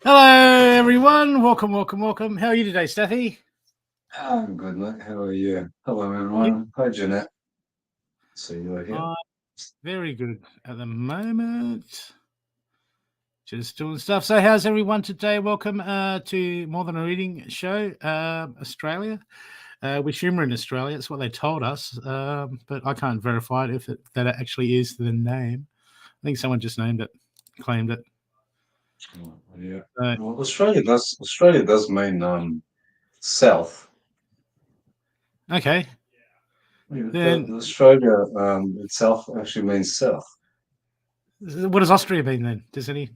Hello, everyone. Welcome. How are you today, Stathi? I'm good, mate. How are you? Hello, everyone. Hi, Jeanette. See you here. Very good at the moment. Just doing stuff. So how's everyone today? Welcome to More Than a Reading Show, Australia. We assume we're in Australia. That's what they told us, but I can't verify it if that actually is the name. I think someone just claimed it. Oh, yeah. Well, Australia does mean south. Okay. Then Australia itself actually means south. What does Austria mean then? Does any?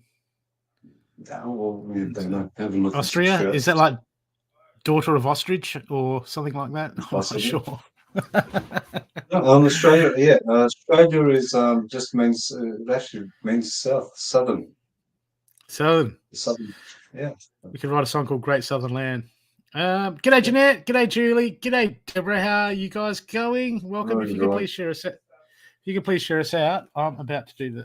Well, we don't have a look. Austria, is that like daughter of ostrich or something like that? Possibly. I'm not sure. Australia, yeah. Australia is just means it actually means southern. Southern, yeah. We could write a song called Great Southern Land. G'day, Jeanette. G'day, Julie. G'day, Deborah. How are you guys going? Welcome. If you could please share us out. If you could please share us out. I'm about to do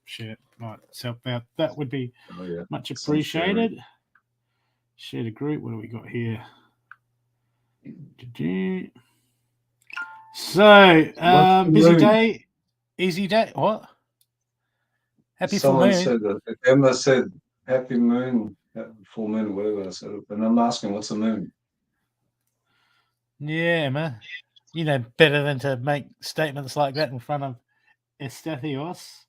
share myself out. That would be much appreciated. Share the group. What do we got here? So, busy day, easy day. What? Happy Someone full moon. Emma said happy moon, full moon, whatever I said. And I'm asking, what's a moon? Yeah, Emma. You know better than to make statements like that in front of Estathios.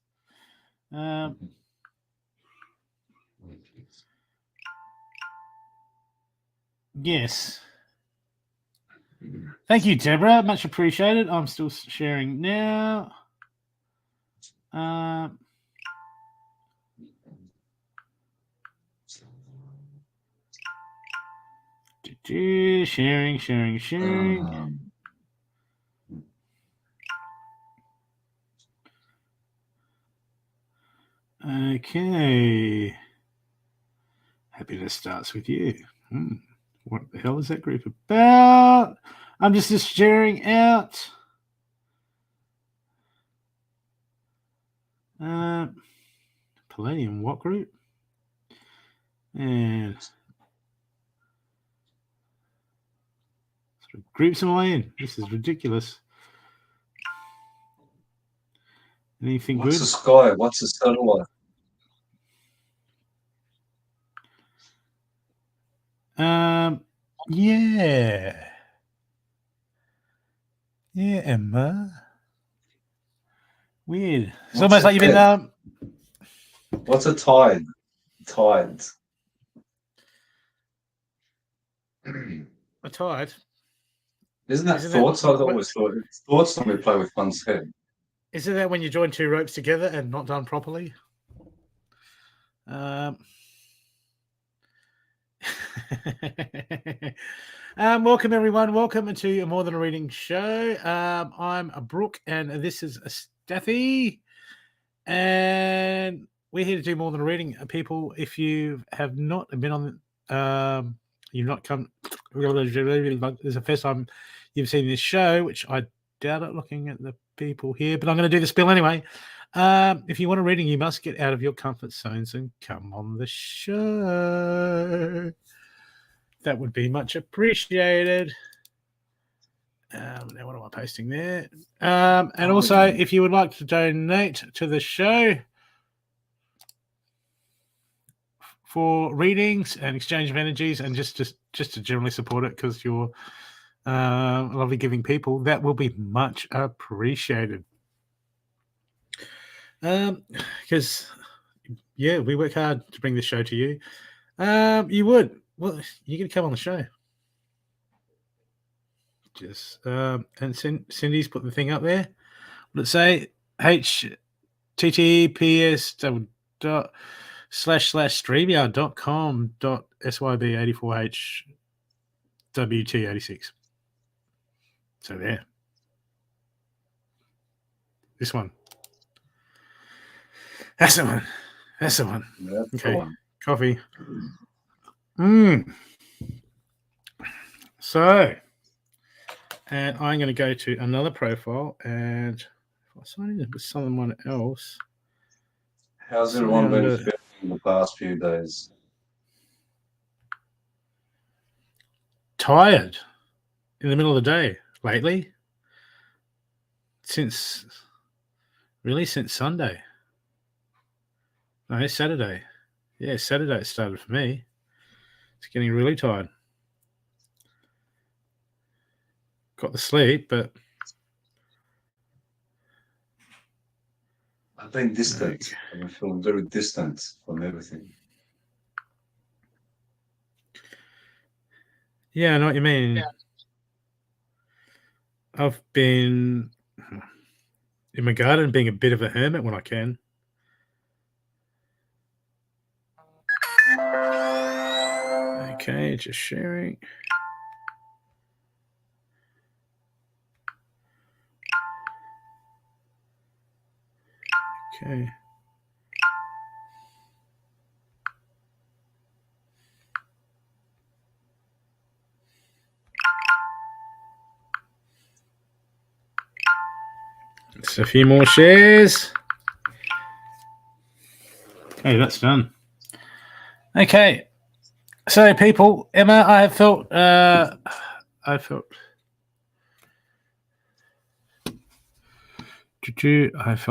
Yes. Thank you, Deborah. Much appreciated. I'm still sharing now. Sharing. Okay. Happiness starts with you. What the hell is that group about? I'm just sharing out. Palladium, what group? And sort of groups am I in? This is ridiculous. Anything What's good? What's the sky? What's the satellite? Yeah, Emma. Weird. It's almost like you've been. What's a tide? Tides. A tide. Isn't that thoughts? I've always thought it's thoughts when we play with one's head. Isn't that when you join two ropes together and not done properly? Welcome everyone. Welcome to More Than a Reading show. I'm Brooke, and this is Stathi, and we're here to do More Than a Reading. People, if you have not been on, you've not come. This is the first time you've seen this show, which I doubt it. Looking at the people here, but I'm going to do the spiel anyway. If you want a reading, you must get out of your comfort zones and come on the show. That would be much appreciated. Now, what am I posting there? And also, if you would like to donate to the show for readings and exchange of energies, and just to generally support it because you're lovely giving people, that will be much appreciated. Because we work hard to bring this show to you. You would. Well, you can come on the show. Just and Cindy's put the thing up there. Let's say https://streamyard.com.syb84hwt86. So there. This one. That's the one. That's the one. That's okay. the one. Coffee. So, and I'm going to go to another profile, and if I sign in with someone else. How's everyone been feeling in the past few days? Tired in the middle of the day lately. Since Sunday. No, it's Saturday. Yeah, Saturday it started for me. It's getting really tired. Got the sleep, but I've been distant. I've been feeling very distant from everything. Yeah, I know what you mean. Yeah. I've been in my garden being a bit of a hermit when I can. Okay, just sharing. Okay. Just a few more shares. Okay, that's done. Okay. So, people, Emma, I felt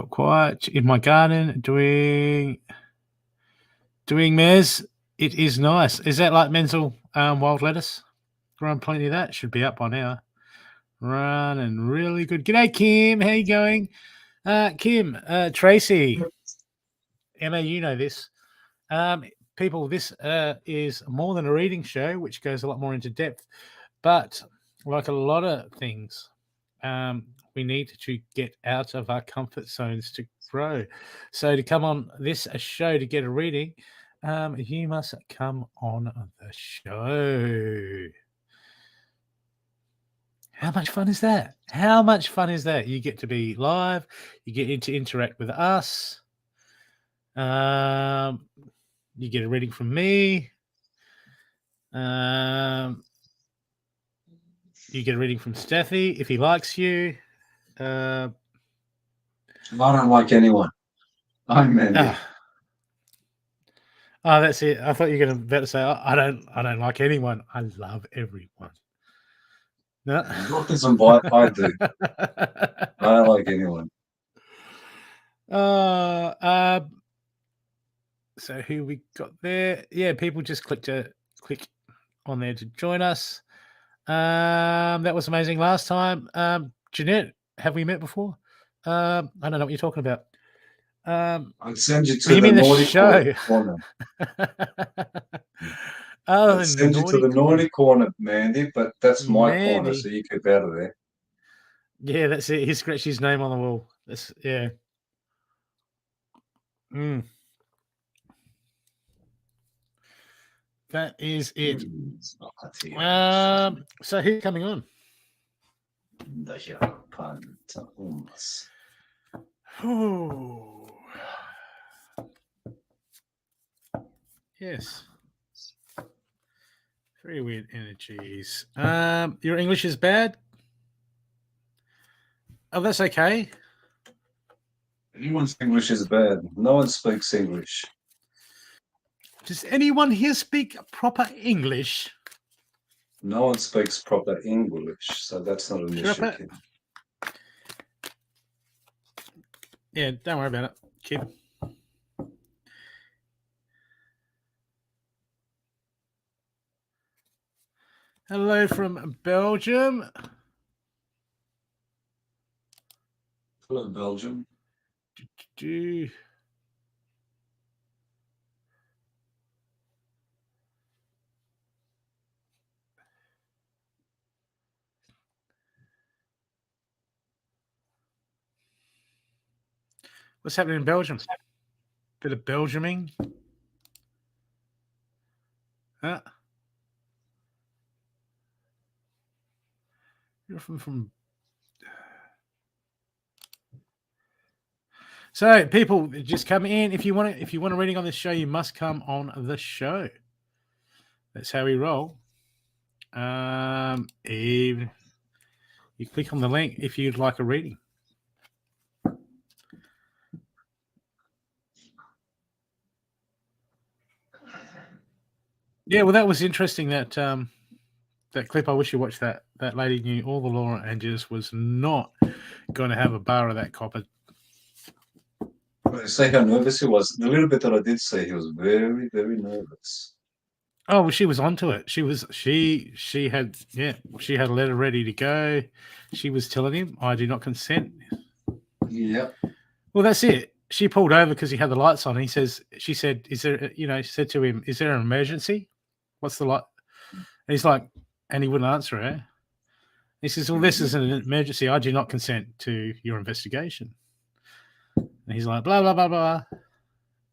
quiet in my garden doing mez. It is nice. Is that like Menzel wild lettuce? Grown plenty of that. Should be up by now. Running really good. G'day, Kim. How you going? Kim, Tracy, Emma, you know this. People, this is more than a reading show, which goes a lot more into depth. But like a lot of things, we need to get out of our comfort zones to grow. So to come on this show to get a reading, you must come on the show. How much fun is that? How much fun is that? You get to be live. You get to interact with us. You get a reading from me. You get a reading from Stathi if he likes you. I don't like anyone. I'm Mandy. Oh, that's it. I thought you were going to say, I don't like anyone. I love everyone. No. Brooke doesn't bite. I do. I don't like anyone. So who we got there? Yeah, people just click on there to join us. That was amazing last time. Jeanette, have we met before? I don't know what you're talking about. I'd send you to the naughty corner. Oh, I'd send you to the naughty corner, Mandy, but that's my corner, so you keep out of there. Yeah, that's it. He scratched his name on the wall. That's yeah. That is it. Mm. So who's coming on? Oh, yes. Very weird energies. Your English is bad? Oh, that's okay. Everyone's English is bad. No one speaks English. Does anyone here speak proper English? No one speaks proper English, so that's not an issue, kid. Yeah, don't worry about it, kid. Hello from Belgium. Hello, Belgium. What's happening in Belgium? Bit of Belgiuming. Huh? You're from. So, people, just come in. If you want a reading on this show, you must come on the show. That's how we roll. You click on the link if you'd like a reading. Yeah, well, that was interesting. That clip. I wish you watched that. That lady knew all the law and just was not going to have a bar of that copper. See how nervous he was. The little bit that I did see, he was very, very nervous. Oh, well, she was onto it. She had a letter ready to go. She was telling him, "I do not consent." Yep. Well, that's it. She pulled over because he had the lights on. She said, "Is there?" She said to him, "Is there an emergency? What's the light?" And he's like, and he wouldn't answer her. He says, "Well, this is an emergency. I do not consent to your investigation." And he's like, "Blah blah blah blah,"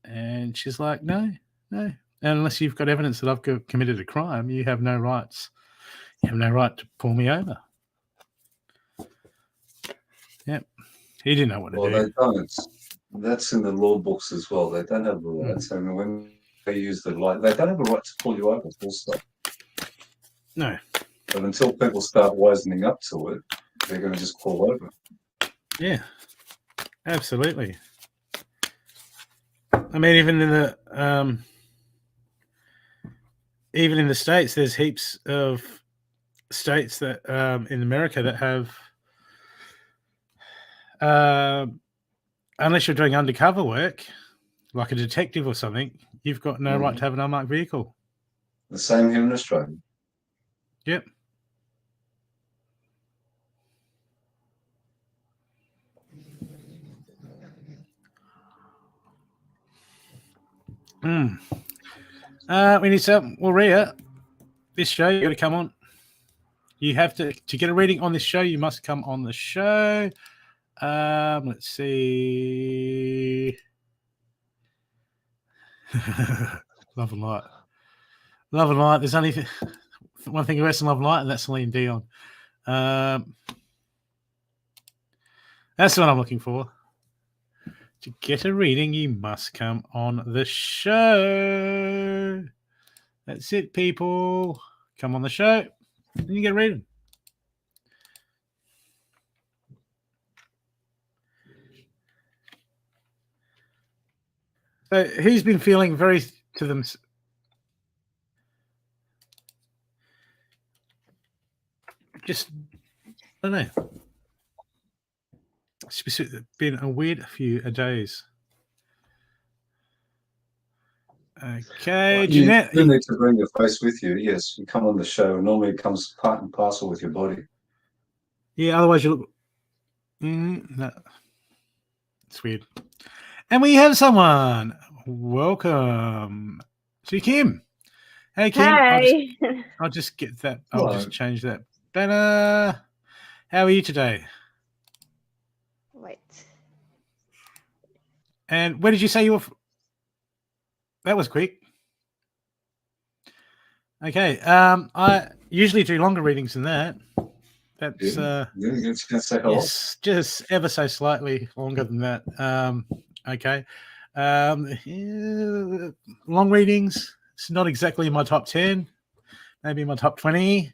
and she's like, "No. And unless you've got evidence that I've committed a crime, you have no rights. You have no right to pull me over." Yep. He didn't know what to do. Well, they don't. That's in the law books as well. They don't have the rights. I mean, when they use the light, they don't have a right to pull you over, full stop. No. But until people start wisening up to it, they're going to just pull over. Yeah. Absolutely. I mean, even in the States, there's heaps of states that in America that have unless you're doing undercover work, like a detective or something, you've got no right to have an unmarked vehicle. The same here in Australia. Yep. We need some. Well, Rhea, this show, you got to come on. You have to get a reading on this show, you must come on the show. Let's see. Love and Light. Love and Light. There's only one thing worse than Love and Light, and that's Celine Dion. That's what I'm looking for. To get a reading, you must come on the show. That's it, people. Come on the show, and you get a reading. So, who's been feeling very to them? Just, I don't know. It's been a weird few days. Okay, well, Jeanette. You need to bring your face with you. Yes, you come on the show. Normally it comes part and parcel with your body. Yeah, otherwise you look... no. It's weird. And we have someone. Welcome to Kim. Hey, Kim. Hi. I'll just get that. Hello. I'll just change that banner. How are you today? Wait. And where did you say you were? That was quick. Okay. I usually do longer readings than that. That's Yeah, you're just going to say hello. yes, just ever so slightly longer than that. Okay. Yeah, long readings. It's not exactly in my top 10, maybe in my top 20,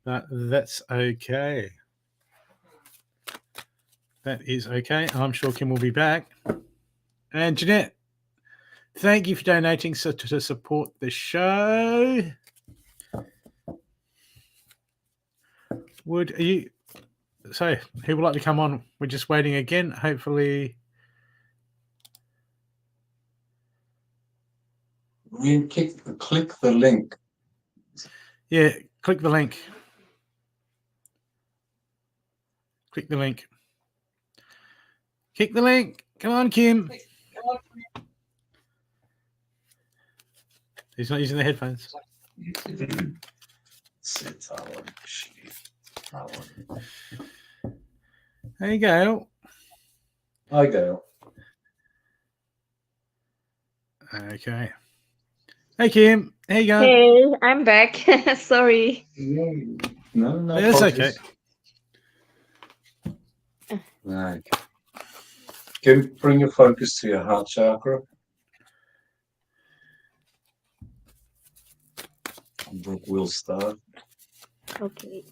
but that's okay. That is okay. I'm sure Kim will be back. And Jeanette, thank you for donating to support the show. Would you? So, who would like to come on? We're just waiting again. Hopefully, You click the link. yeah. Click the link. Click the link. Click the link. Come on, Kim. He's not using the headphones. There you go. I go. Okay. Hey, Kim. There you go. Hey, I'm back. Sorry. No, That's apologies. Uh. Right. Kim, bring your focus to your heart chakra. Brooke will start. Okay.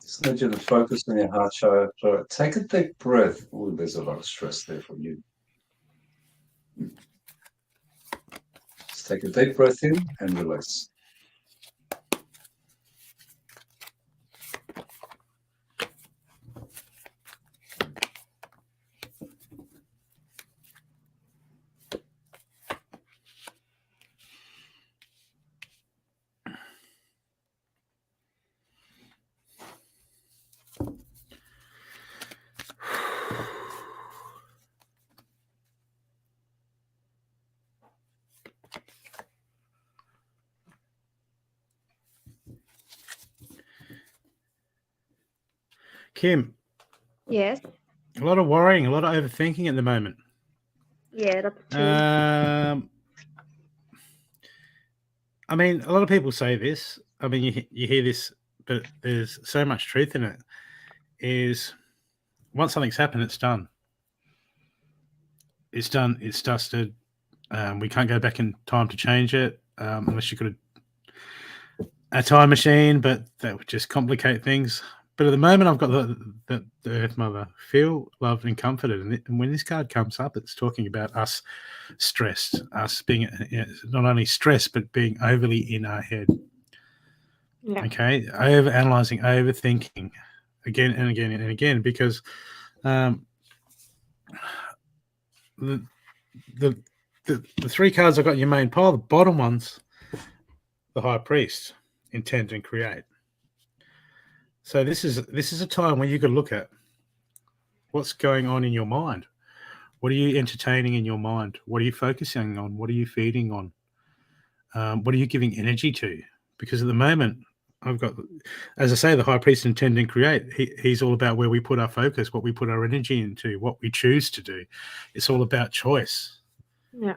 Just need you to focus on your heart chakra. Take a deep breath. Oh, there's a lot of stress there from you. Just take a deep breath in and release. Kim, Yes. a lot of worrying, a lot of overthinking at the moment. Yeah, that's true. I mean, a lot of people say this. I mean, you hear this, but there's so much truth in it. Is once something's happened, it's done. It's done. It's dusted. We can't go back in time to change it unless you got a time machine, but that would just complicate things. But at the moment, I've got the Earth Mother. Feel loved and comforted. And when this card comes up, it's talking about us stressed, us being not only stressed, but being overly in our head. Yeah. Okay, over-analyzing, overthinking again and again and again, because the three cards I've got in your main pile, the bottom ones, the High Priest, intend and create. So this is a time when you could look at what's going on in your mind. What are you entertaining in your mind? What are you focusing on? What are you feeding on? What are you giving energy to? Because at the moment, I've got, as I say, the High Priest intend and create. He's all about where we put our focus, what we put our energy into, what we choose to do. It's all about choice. Yeah.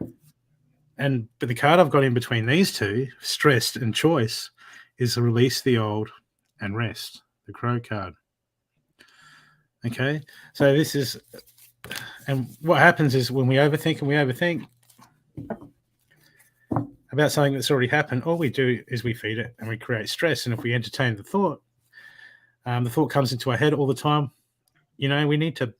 But the card I've got in between these two, stressed and choice, is release the old and rest. The Crow card. Okay, so this is, and what happens is when we overthink about something that's already happened, all we do is we feed it and we create stress. And if we entertain the thought comes into our head all the time. You know, we need to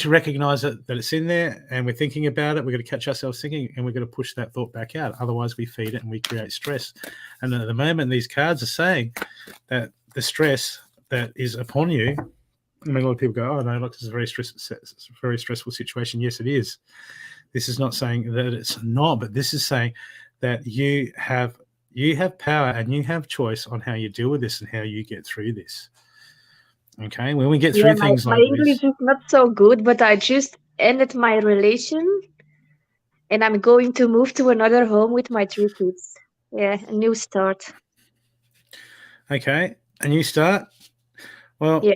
recognize that it's in there and we're thinking about it. We've got to catch ourselves thinking and we've got to push that thought back out. Otherwise, we feed it and we create stress. And at the moment, these cards are saying that the stress that is upon you, I mean, a lot of people go, oh, no, look, this is a very stressful situation. Yes, it is. This is not saying that it's not, but this is saying that you have power and you have choice on how you deal with this and how you get through this. Okay, when we get through things my like English this, is not so good, but I just ended my relation and I'm going to move to another home with my 3 kids. Yeah, a new start. okay, a new start. Well, Yeah.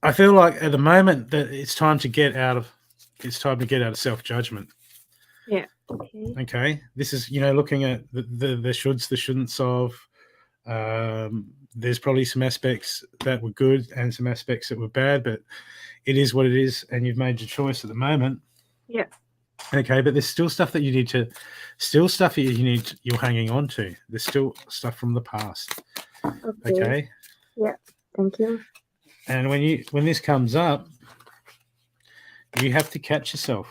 I feel like at the moment that it's time to get out of self-judgment. Yeah. Okay. Okay, this is, you know, looking at the shoulds, the shouldn'ts of. There's probably some aspects that were good and some aspects that were bad, but it is what it is, and you've made your choice at the moment. Yeah. Okay, but there's still stuff that you need to, you're hanging on to. There's still stuff from the past. Okay. Yeah. Thank you. And when this comes up, you have to catch yourself.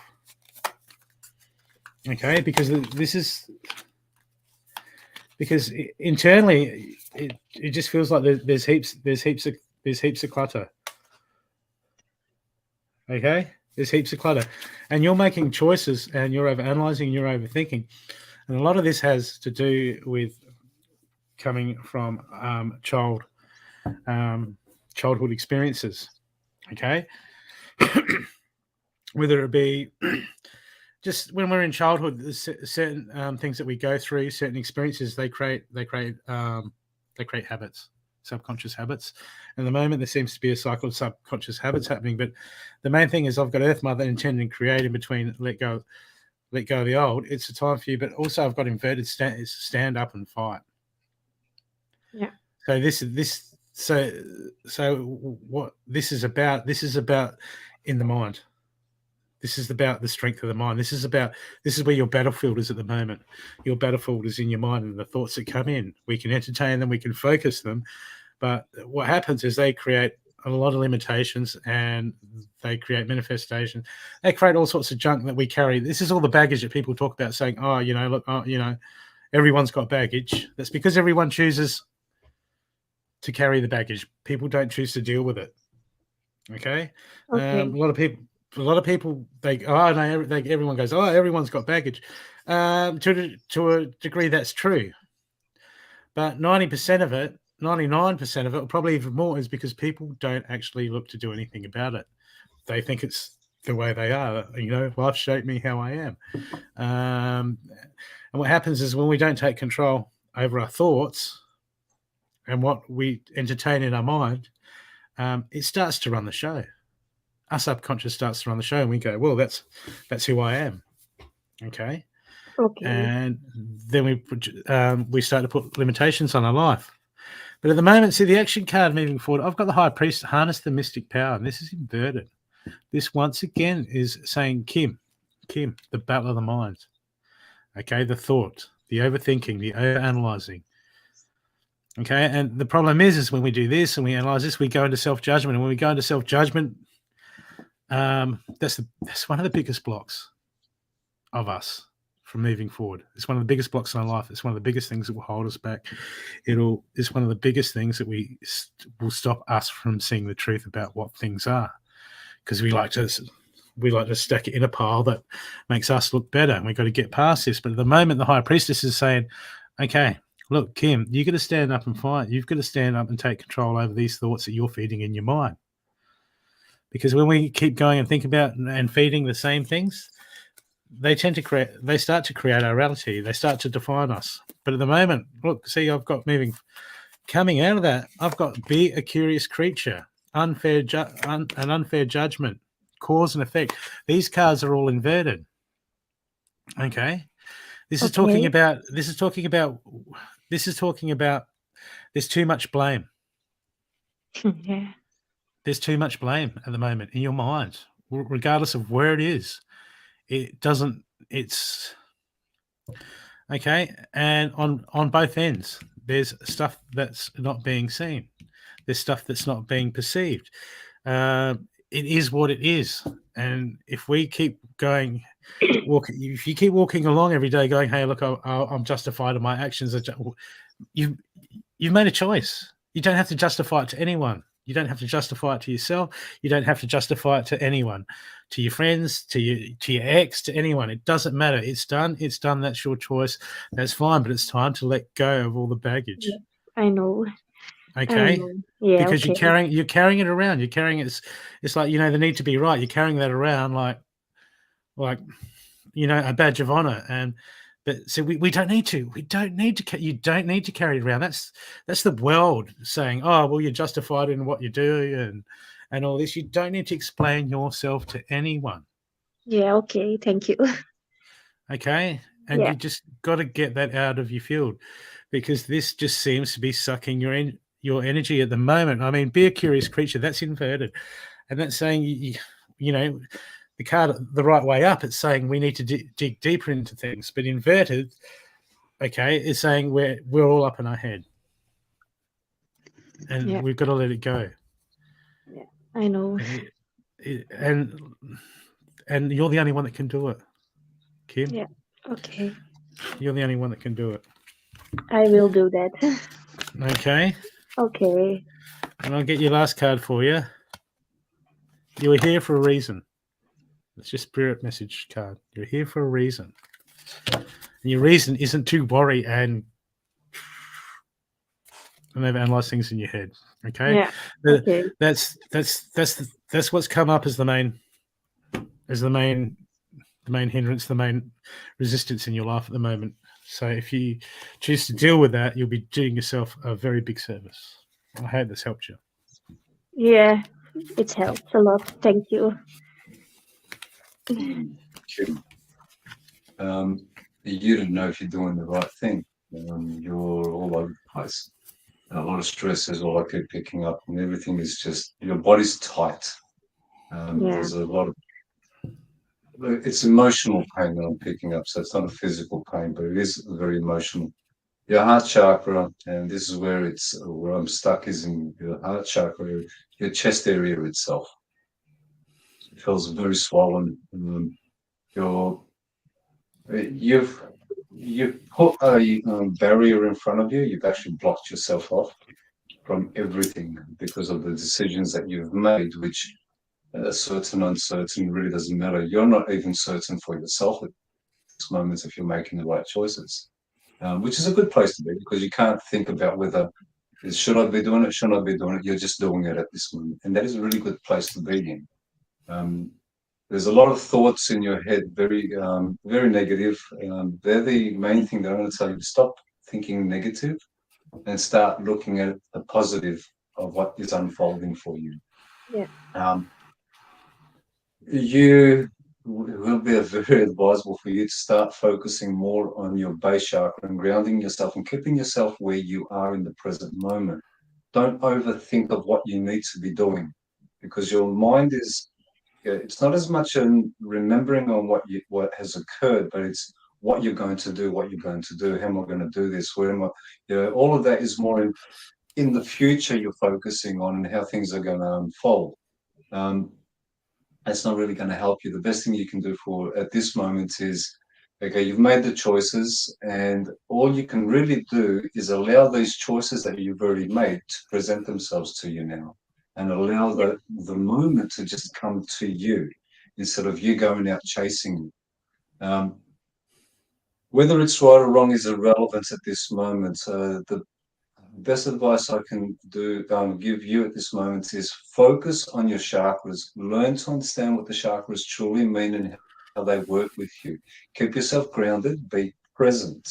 Okay, because internally it just feels like there's heaps of clutter. Okay, there's heaps of clutter, and you're making choices, and you're overanalyzing, you're overthinking, and a lot of this has to do with coming from childhood experiences. Okay, whether it be just when we're in childhood, there's certain things that we go through, certain experiences, they create habits, subconscious habits. And at the moment, there seems to be a cycle of subconscious habits happening. But the main thing is, I've got Earth Mother intended and created between let go of the old. It's a time for you, but also I've got inverted stand up and fight. Yeah. So what this is about in the mind. This is about the strength of the mind. This is where your battlefield is at the moment. Your battlefield is in your mind and the thoughts that come in. We can entertain them, we can focus them, but what happens is they create a lot of limitations and they create manifestation. They create all sorts of junk that we carry. This is all the baggage that people talk about, saying, "Oh, you know, look, everyone's got baggage." That's because everyone chooses to carry the baggage. People don't choose to deal with it. Okay. A lot of people, everyone goes, "Oh, everyone's got baggage." To a degree, that's true, but 90% of it, 99% of it, or probably even more, is because people don't actually look to do anything about it. They think it's the way they are. You know, life shaped me how I am. And what happens is when we don't take control over our thoughts and what we entertain in our mind, it starts to run the show. Our subconscious starts to run the show, and we go, "Well, that's who I am." Okay. And then we start to put limitations on our life. But at the moment, see the action card moving forward, I've got the High Priest, harness the mystic power, and this is inverted. This once again is saying, Kim, the battle of the mind. Okay, the thought, the overthinking, the overanalyzing. Okay, and the problem is when we do this and we analyze this, we go into self-judgment, and when we go into self-judgment, that's one of the biggest blocks of us from moving forward. It's one of the biggest blocks in our life. It's one of the biggest things that will hold us back. It's one of the biggest things that will stop us from seeing the truth about what things are, because we like to stack it in a pile that makes us look better, and we've got to get past this. But at the moment, the High Priestess is saying, "Okay, look, Kim, you've got to stand up and fight. You've got to stand up and take control over these thoughts that you're feeding in your mind." Because when we keep going and think about and feeding the same things, they start to create our reality. They start to define us. But at the moment, look, see, I've got coming out of that, I've got be a curious creature, an unfair judgment, cause and effect. These cards are all inverted. Okay. This is talking about there's too much blame. Yeah. There's too much blame at the moment in your mind, regardless of where it is. It's okay. And on both ends, there's stuff that's not being seen. There's stuff that's not being perceived. It is what it is. And if we keep going, if you keep walking along every day going, "Hey, look, I'm justified in my actions," you've made a choice. You don't have to justify it to anyone. You don't have to justify it to yourself. You don't have to justify it to anyone, to your friends, to your ex, to anyone. It doesn't matter. It's done. It's done. That's your choice. That's fine. But it's time to let go of all the baggage. Yeah, I know. Okay. I know. Yeah. Because you're carrying it around. You're carrying it. It's like, the need to be right. You're carrying that around like a badge of honor. But so we don't need to. We don't need to. You don't need to carry it around. That's the world saying, "Oh, well, you're justified in what you do and all this." You don't need to explain yourself to anyone. Yeah. Okay. Thank you. okay? And Yeah. you just got to get that out of your field, because this just seems to be sucking your energy at the moment. I mean, be a curious creature. That's inverted, and that's saying you know, the card the right way up. It's saying we need to dig deeper into things, but inverted, okay, is saying we're all up in our head, and Yeah. we've got to let it go. I know. And you're the only one that can do it, Kim. Yeah. Okay. You're the only one that can do it. I will do that. Okay. Okay. And I'll get your last card for you. You were here for a reason. It's your spirit message card. You're here for a reason. And your reason isn't to worry and overanalyze things in your head. Okay. Yeah. Okay. That's what's come up as the main hindrance, the main resistance in your life at the moment. So if you choose to deal with that, you'll be doing yourself a very big service. I hope this helped you. Yeah. It helps a lot. Thank you. Kim, you don't know if you're doing the right thing. You're all over the place. A lot of stress is all I keep picking up, and everything is just your body's tight. Yeah. There's a lot of it's emotional pain that I'm picking up, so it's not a physical pain, but it is very emotional. Your heart chakra, and this is where I'm stuck, is in your heart chakra, your chest area itself. It feels very swollen. You've put a barrier in front of you. You've actually blocked yourself off from everything because of the decisions that you've made, which certain, uncertain, really doesn't matter. You're not even certain for yourself at this moment if you're making the right choices, which is a good place to be, because you can't think about whether should I be doing it, should I be doing it. You're just doing it at this moment, and that is a really good place to be in. There's a lot of thoughts in your head, very negative. They're the main thing that I'm going to tell you to stop thinking negative and start looking at the positive of what is unfolding for you. Yeah. You will be very advisable for you to start focusing more on your base chakra and grounding yourself and keeping yourself where you are in the present moment. Don't overthink of what you need to be doing, because your mind is, it's not as much in remembering on what has occurred, but it's what you're going to do, how am I going to do this, where am I, all of that is more in the future you're focusing on and how things are going to unfold. That's not really going to help you. The best thing you can do at this moment is, okay, you've made the choices, and all you can really do is allow these choices that you've already made to present themselves to you now, and allow the moment to just come to you instead of you going out chasing it. Whether it's right or wrong is irrelevant at this moment. The best advice I can give you at this moment is focus on your chakras. Learn to understand what the chakras truly mean and how they work with you. Keep yourself grounded. Be present.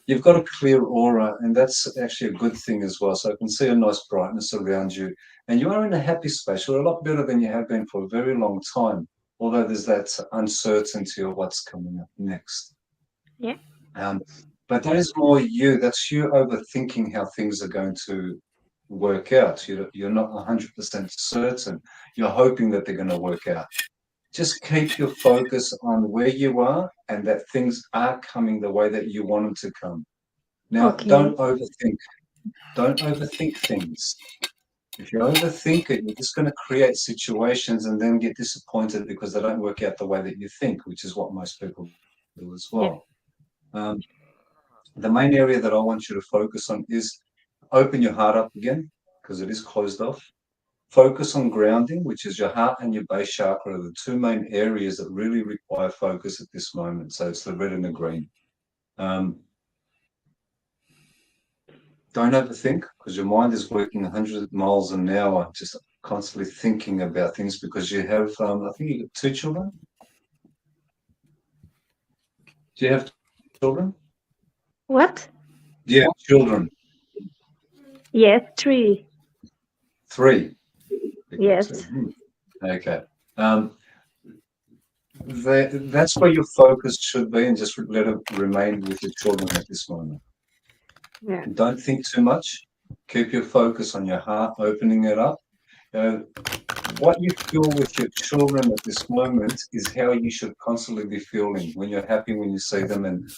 You've got a clear aura, and that's actually a good thing as well. So I can see a nice brightness around you, and you are in a happy space. You're a lot better than you have been for a very long time, although there's that uncertainty of what's coming up next. Yeah. But that is more you. That's you overthinking how things are going to work out. You're not 100% certain. You're hoping that they're going to work out. Just keep your focus on where you are and that things are coming the way that you want them to come. Now, Okay. don't overthink. Don't overthink things. If you overthink it, you're just going to create situations and then get disappointed because they don't work out the way that you think, which is what most people do as well. Yeah. The main area that I want you to focus on is open your heart up again, because it is closed off. Focus on grounding, which is your heart and your base chakra, are the two main areas that really require focus at this moment. So it's the red and the green. Don't overthink, because your mind is working 100 miles an hour, just constantly thinking about things, because you have, I think you got 2 children. Do you have children? What? Do you have children? Yes, 3. 3. Yes. Okay. that's where your focus should be, and just let it remain with your children at this moment. Yeah. Don't think too much. Keep your focus on your heart, opening it up. What you feel with your children at this moment is how you should constantly be feeling when you're happy, when you see them, and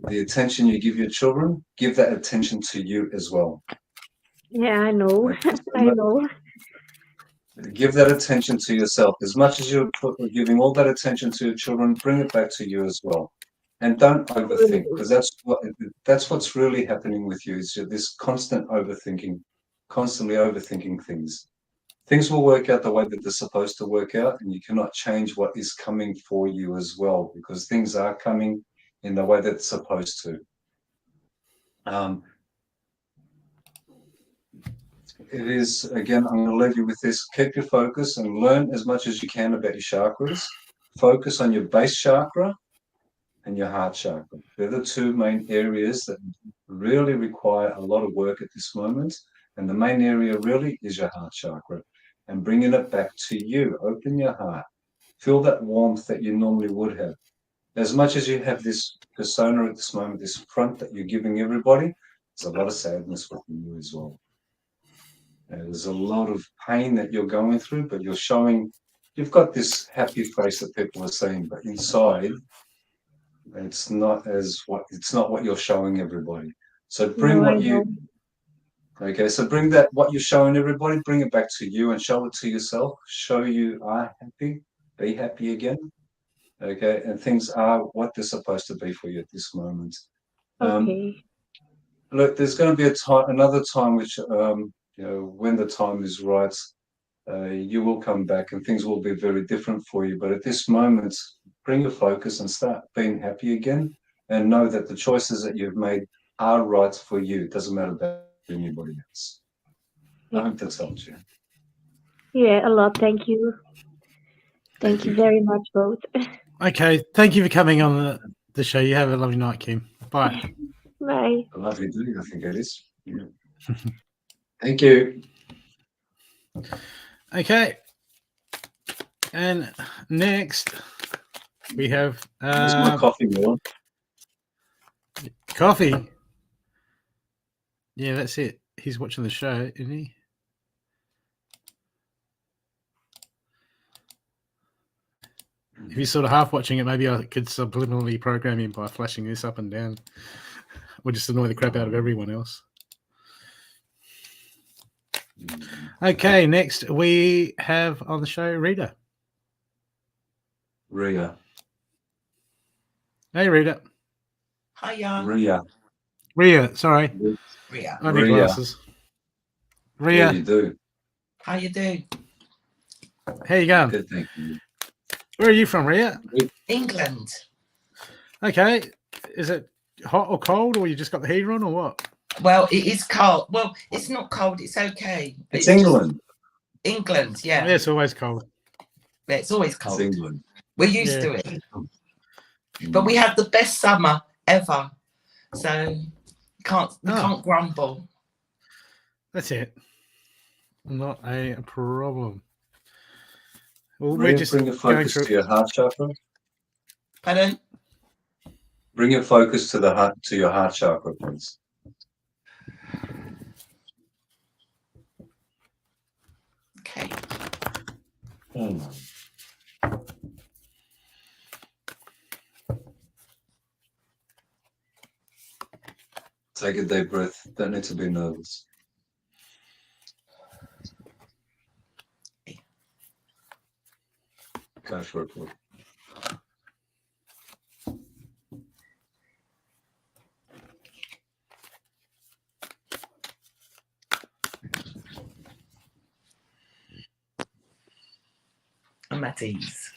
the attention you give your children, give that attention to you as well. Yeah, I know. Okay, so I know. give that attention to yourself. As much as you're giving all that attention to your children, bring it back to you as well. And don't Really overthink, do. because that's what's really happening with you, is this constant overthinking, constantly overthinking things. Things will work out the way that they're supposed to work out, and you cannot change what is coming for you as well, because things are coming in the way that it's supposed to. It is, again, I'm going to leave you with this. Keep your focus and learn as much as you can about your chakras. Focus on your base chakra and your heart chakra. They're the two main areas that really require a lot of work at this moment. And the main area really is your heart chakra. And bringing it back to you. Open your heart. Feel that warmth that you normally would have. As much as you have this persona at this moment, this front that you're giving everybody, there's a lot of sadness within you as well. There's a lot of pain that you're going through, but you're showing, you've got this happy face that people are seeing, but inside, it's not what you're showing everybody. So bring No, I what know. okay, so bring that, what you're showing everybody, bring it back to you and show it to yourself. Show you are happy, be happy again. Okay, and things are what they're supposed to be for you at this moment. Okay. Look, there's going to be another time which, when the time is right, you will come back and things will be very different for you. But at this moment, bring your focus and start being happy again, and know that the choices that you've made are right for you. It doesn't matter about anybody else. I hope that's helped you. Yeah, a lot. Thank you. Thank you very much, both. Okay, thank you for coming on the show. You have a lovely night, Kim. Bye. Bye. A lovely day, I think it is. Yeah. Thank you. Okay. And next we have Where's my coffee, Miller? Coffee. Yeah, that's it. He's watching the show, isn't he? If he's sort of half watching it, maybe I could subliminally program him by flashing this up and down. Or just annoy the crap out of everyone else. Okay, next we have on the show Rita. Ria. Hey, Rita. Hiya. Ria, sorry. Ria. I need glasses. Yeah, Ria, you do. How you do? how you going? Good, thank you. Where are you from, Ria? England. Okay. Is it hot or cold, or you just got the heater on, or what? Well, it is cold. Well, it's not cold. It's okay. It's England. England, yeah. Yeah, it's always cold. Yeah, it's always It's cold. England. We're used to it. But we have the best summer ever. So we can't grumble. That's it. Not a problem. Well, Ria, we're just bring your going focus through. to your heart chakra. Pardon? Bring your focus to your heart chakra, please. Okay. Take a deep breath. Don't need to be nervous. Go for it, Brooke. I'm at ease.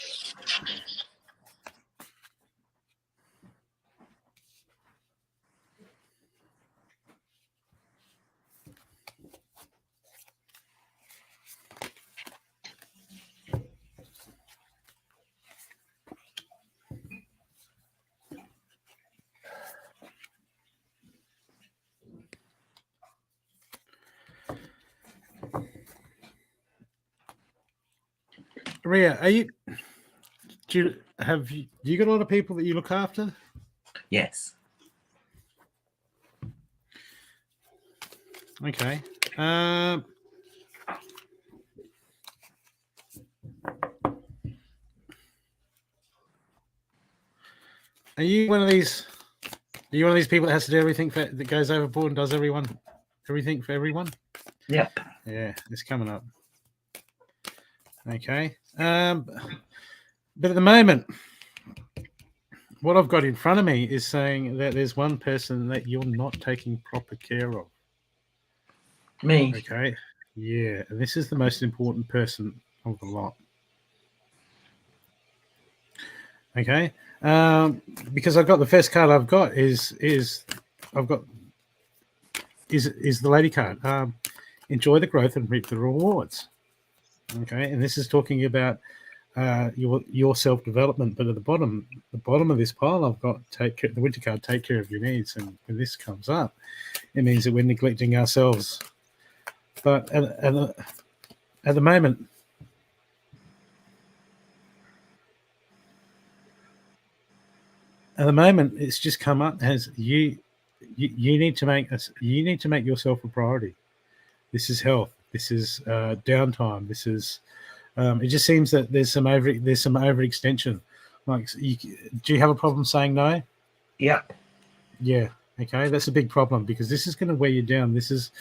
Ria, are you Do you got a lot of people that you look after? Yes. Okay. Are you one of these? Are you one of these people that has to do everything that goes overboard and does everything for everyone? Yep. Yeah, it's coming up. Okay. But at the moment, what I've got in front of me is saying that there's one person that you're not taking proper care of. Me. Okay. Yeah, and this is the most important person of the lot. Okay. Because I've got the first card I've got is the lady card. Enjoy the growth and reap the rewards. Okay, and this is talking about your self development. But at the bottom of this pile, I've got the winter card. Take care of your needs, and when this comes up, it means that we're neglecting ourselves. But at the moment. At the moment, it's just come up as you need to make yourself a priority. This is health. This is downtime. This is. It just seems that there's some overextension. Like, do you have a problem saying no? Yep. Yeah. Okay, that's a big problem because this is going to wear you down. This is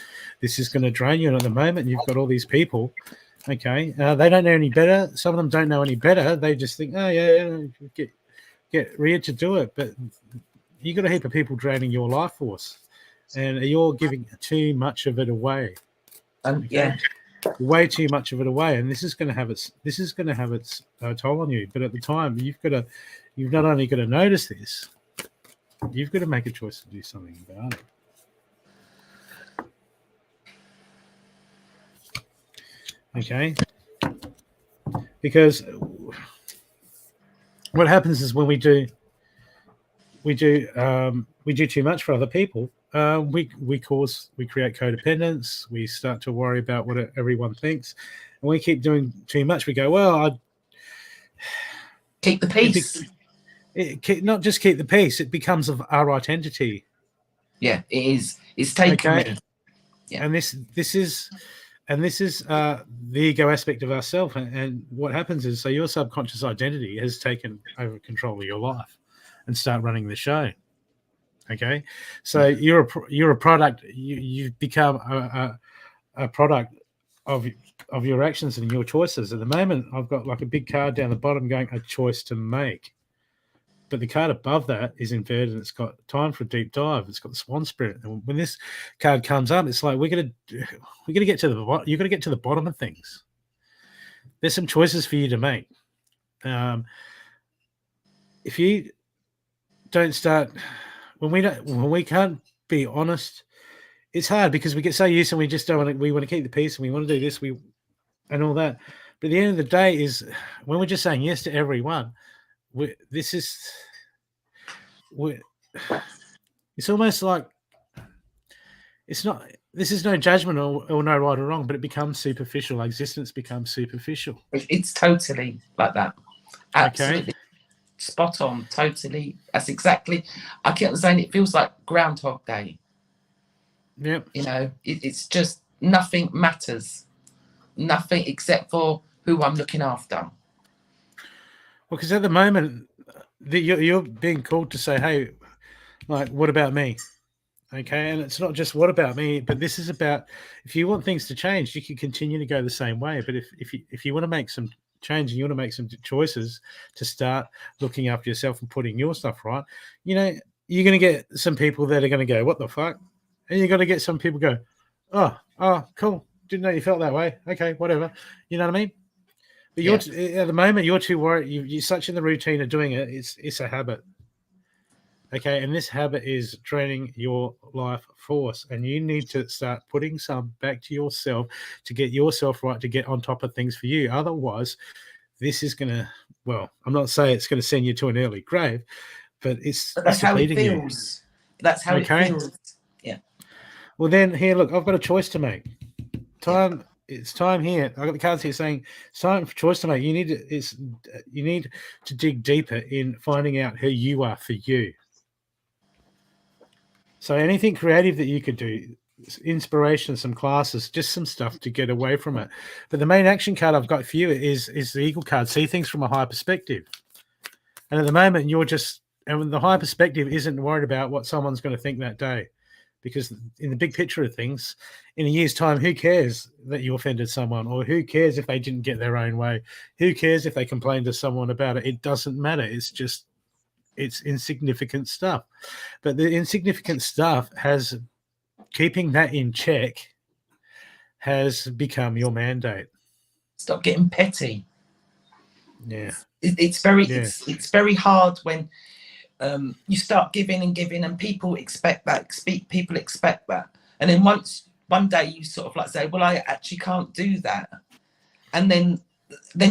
going to drain you. And at the moment, you've got all these people. Okay, they don't know any better. Some of them don't know any better. They just think, oh yeah, get ready to do it, but you got a heap of people draining your life force, and you're giving too much of it away. Yeah, way too much of it away, and this is going to have its toll on you. But at the time, you've not only got to notice this, you've got to make a choice to do something about it. Okay, because what happens is when we do too much for other people, we create codependence. We start to worry about what everyone thinks, and we keep doing too much. We go, well, I keep the peace. Not just keep the peace. It becomes of our identity. Yeah, it is. It's taken me. Yeah. And this is the ego aspect of ourself. And what happens is, so your subconscious identity has taken over control of your life and start running the show. Okay, so you're a product. You've become a product of your actions and your choices. At the moment, I've got like a big card down the bottom going a choice to make, but the card above that is inverted. And it's got time for a deep dive. It's got the swan spirit. And when this card comes up, it's like we're gonna get to the bottom. You've got to get to the bottom of things. There's some choices for you to make. If you don't start. When we can't be honest, it's hard because we get so used and we just don't want to. We want to keep the peace and we want to do this, and all that. But at the end of the day, is when we're just saying yes to everyone. It's almost like it's not. This is no judgment or no right or wrong, but it becomes superficial. Existence becomes superficial. It's totally like that. Absolutely. Okay. Spot on, totally. That's exactly. I keep saying it feels like Groundhog Day. Yep. You know, it's just nothing matters, nothing except for who I'm looking after. Well, because at the moment, you're being called to say, "Hey, like, what about me?" Okay, and it's not just what about me, but this is about if you want things to change, you can continue to go the same way. But if you want to make some change and you want to make some choices to start looking after yourself and putting your stuff right, you know, you're going to get some people that are going to go, what the fuck? And you're going to get some people go, oh, cool. Didn't know you felt that way. Okay, whatever. You know what I mean? But at the moment, you're too worried. You're such in the routine of doing it. It's a habit. Okay, and this habit is draining your life force, and you need to start putting some back to yourself to get yourself right, to get on top of things for you. Otherwise, this is going to, well, I'm not saying it's going to send you to an early grave, but that's how it feels. That's how it feels. Yeah. Well, then here, look, I've got a choice to make. Time it's time here. I got the cards here saying it's time for choice to make. You need to dig deeper in finding out who you are for you. So anything creative that you could do, inspiration, some classes, just some stuff to get away from it. But the main action card I've got for you is the Eagle card. See things from a higher perspective. And at the moment, and the higher perspective isn't worried about what someone's going to think that day. Because in the big picture of things, in a year's time, who cares that you offended someone, or who cares if they didn't get their own way? Who cares if they complained to someone about it? It doesn't matter. It's insignificant stuff. But the insignificant stuff keeping that in check has become your mandate. Stop getting petty. Yeah. It's very hard when you start giving and giving, and people expect that. People expect that, and then one day you sort of like say, "Well, I actually can't do that," and then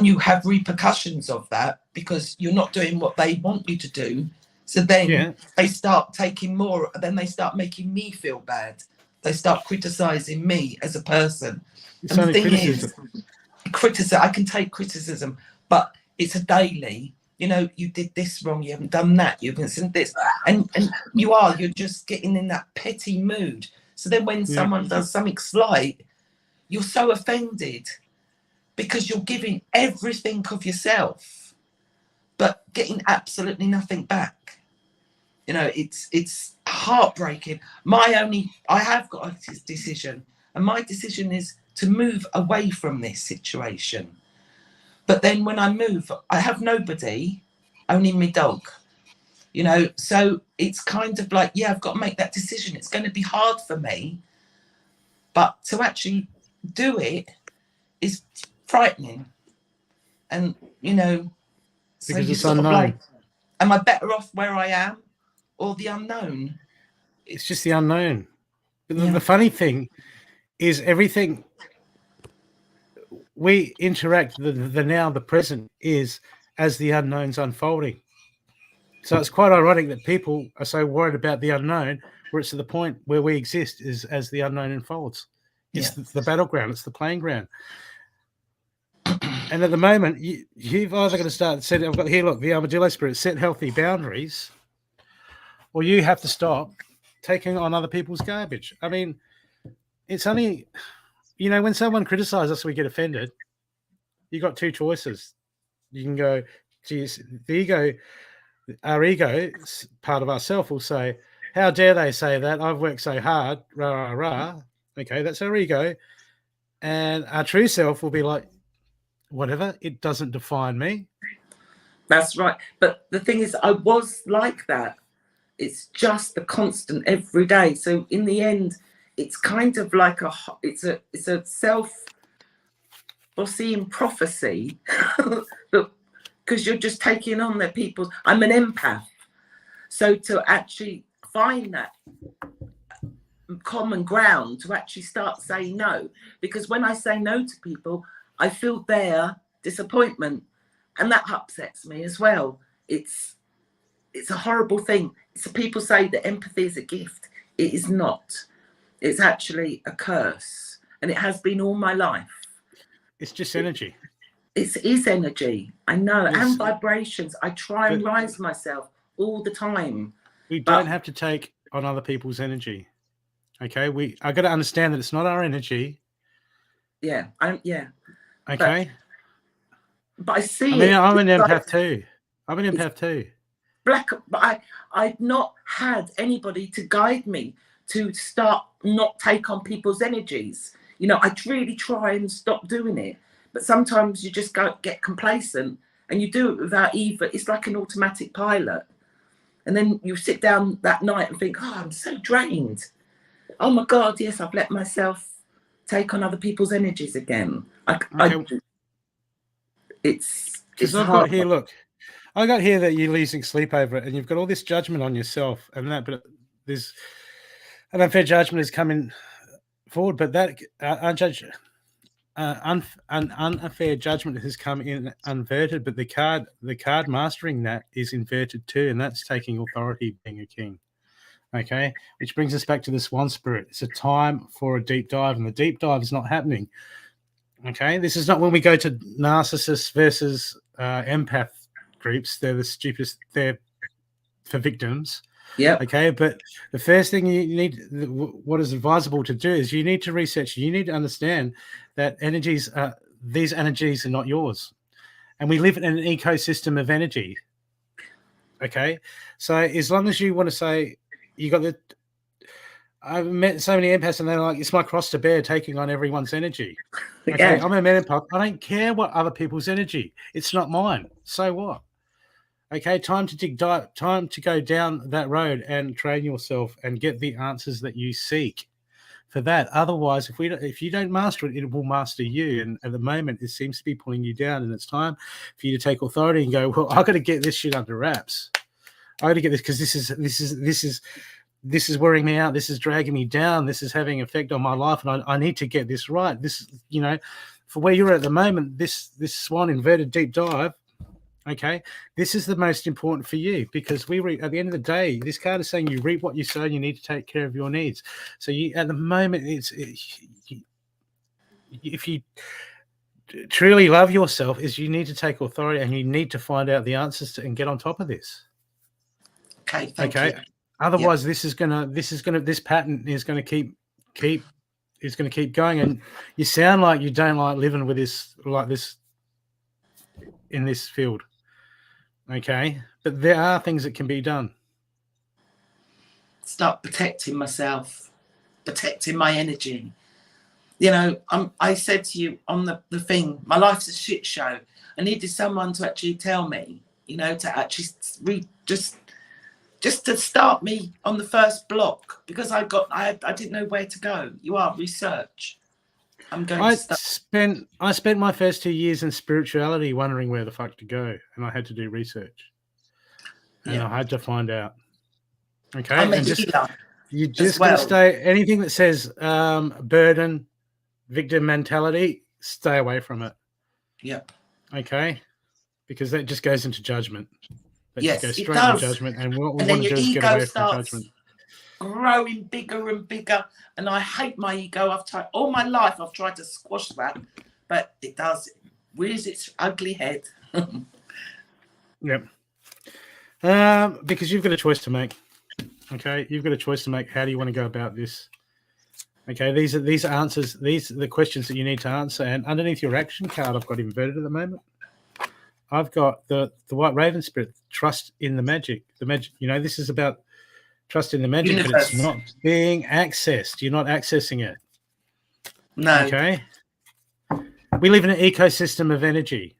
you have repercussions of that because you're not doing what they want you to do. So then they start taking more. Then they start making me feel bad. They start criticizing me as a person. It's and the thing criticism. Is, I can take criticism, but it's a daily. You know, you did this wrong, you haven't done that, you haven't said this. And you're just getting in that petty mood. So then when someone does something slight, you're so offended because you're giving everything of yourself, but getting absolutely nothing back. You know, it's heartbreaking. I have got a decision, and my decision is to move away from this situation. But then when I move, I have nobody, only my dog, you know, so it's kind of like, I've got to make that decision. It's going to be hard for me, but to actually do it is frightening. And, you know, so because you it's sort unknown. of like, am I better off where I am or the unknown? It's just the unknown. The funny thing is everything we interact, the now, the present is as the unknown's unfolding. So it's quite ironic that people are so worried about the unknown, where it's to the point where we exist is as the unknown unfolds. It's the battleground. It's the playing ground. And at the moment, you've either got to start setting, I've got here, look, the Armadillo Spirit, set healthy boundaries, or you have to stop taking on other people's garbage. I mean, it's only... You know, when someone criticizes us, we get offended. You got two choices. You can go, geez, our ego, part of ourself will say, how dare they say that? I've worked so hard, rah, rah, rah. Okay, that's our ego. And our true self will be like, whatever, it doesn't define me. That's right. But the thing is, I was like that. It's just the constant every day. So in the end, it's kind of like it's a self-foreseeing prophecy because you're just taking on their people's. I'm an empath, so to actually find that common ground to actually start saying no, because when I say no to people, I feel their disappointment, and that upsets me as well. It's a horrible thing. So people say that empathy is a gift. It is not. It's actually a curse, and it has been all my life. It's just energy. It is energy, I know, and vibrations. I try and rise myself all the time. We don't have to take on other people's energy. Okay, I got to understand that it's not our energy. Yeah, Okay. But I see. I mean, I'm an empath too. I'm an empath too. But I've not had anybody to guide me to start not take on people's energies. You know, I really try and stop doing it, but sometimes you just get complacent and you do it without either. It's like an automatic pilot. And then you sit down that night and think, oh, I'm so drained. Oh my God, yes, I've let myself take on other people's energies again. It's hard. Here, look, I got here that you're losing sleep over it, and you've got all this judgment on yourself and that, but there's an unfair judgment is coming forward, but that an unfair judgment has come in inverted, but the card mastering that is inverted too, and that's taking authority, being a king. Okay, which brings us back to the Swan Spirit. It's a time for a deep dive, and the deep dive is not happening Okay, this is not when we go to narcissists versus empath groups. They're the stupidest. They're for victims. Yeah. Okay, but the first thing you need, what is advisable to do, is you need to research. You need to understand that these energies are not yours, and we live in an ecosystem of energy. Okay, so as long as you want to say you got the, I've met so many empaths and they're like, it's my cross to bear taking on everyone's energy. Okay, I'm an empath. I don't care what other people's energy. It's not mine. So what? Okay, time to go down that road and train yourself and get the answers that you seek for that. Otherwise, if you don't master it, it will master you. And at the moment, it seems to be pulling you down. And it's time for you to take authority and go, well, I've got to get this shit under wraps. I got to get this because this is wearing me out. This is dragging me down. This is having an effect on my life, and I need to get this right. This, for where you're at the moment, this swan inverted deep dive. Okay, this is the most important for you because at the end of the day, this card is saying you reap what you sow and you need to take care of your needs. So at the moment, if you truly love yourself, you need to take authority and you need to find out the answers and get on top of this. Okay. Thank you. Otherwise, this pattern is going to keep going, and you sound like you don't like living with this in this field. Okay, but there are things that can be done. Start protecting myself, protecting my energy. I said to you on the thing, my life's a shit show. I needed someone to actually tell me, to actually just to start me on the first block, because I didn't know where to go. You are research. I spent my first 2 years in spirituality wondering where the fuck to go, and I had to do research, and I had to find out. Okay, you just got to stay. Anything that says burden, victim mentality, stay away from it. Yep. Okay, because that just goes into judgment. Yes, just goes straight into judgment, and what we want to do is get away from judgment. Growing bigger and bigger, and I hate my ego. I've tried all my life. I've tried to squash that, but it rears its ugly head. Yep. Because you've got a choice to make. Okay, you've got a choice to make. How do you want to go about this? Okay, these are answers. These are the questions that you need to answer. And underneath your action card, I've got inverted at the moment. I've got the White Raven Spirit. Trust in the magic. The magic. This is about trust in the magic, universe. But it's not being accessed. You're not accessing it. No. Okay. We live in an ecosystem of energy.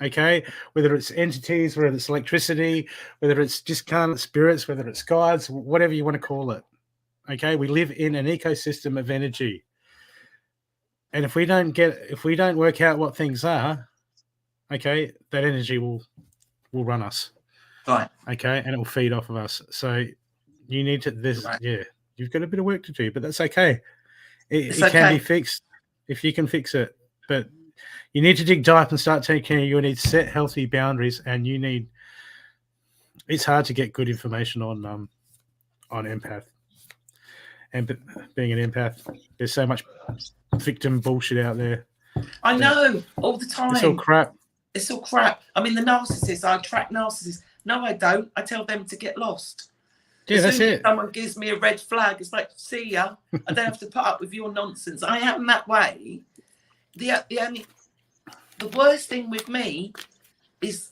Okay. Whether it's entities, whether it's electricity, whether it's discarnate spirits, whether it's guides, whatever you want to call it. Okay. We live in an ecosystem of energy. And if we don't work out what things are, okay, that energy will run us. Right. Okay, and it will feed off of us. So you need to. You've got a bit of work to do, but that's okay. It can be fixed if you can fix it. But you need to dig deep and start taking care of your needs. Set healthy boundaries, and you need. It's hard to get good information on empath, and being an empath, there's so much victim bullshit out there. I know all the time. It's all crap. It's all crap. I mean, the narcissists. I attract narcissists. No, I don't. I tell them to get lost. Yeah, that's it. Someone gives me a red flag. It's like, see ya. I don't have to put up with your nonsense. I am that way. The worst thing with me is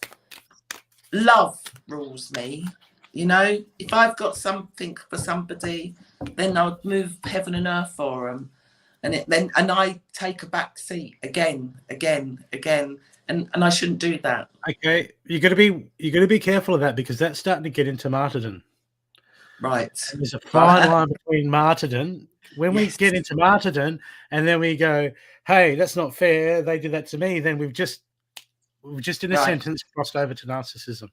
love rules me. If I've got something for somebody, then I'll move heaven and earth for them, and I take a back seat again. And I shouldn't do that. Okay, you got to be careful of that, because that's starting to get into martyrdom. Right. And there's a fine line between martyrdom. When we get into martyrdom, and then we go, "Hey, that's not fair. They did that to me." Then we've just in a sentence crossed over to narcissism.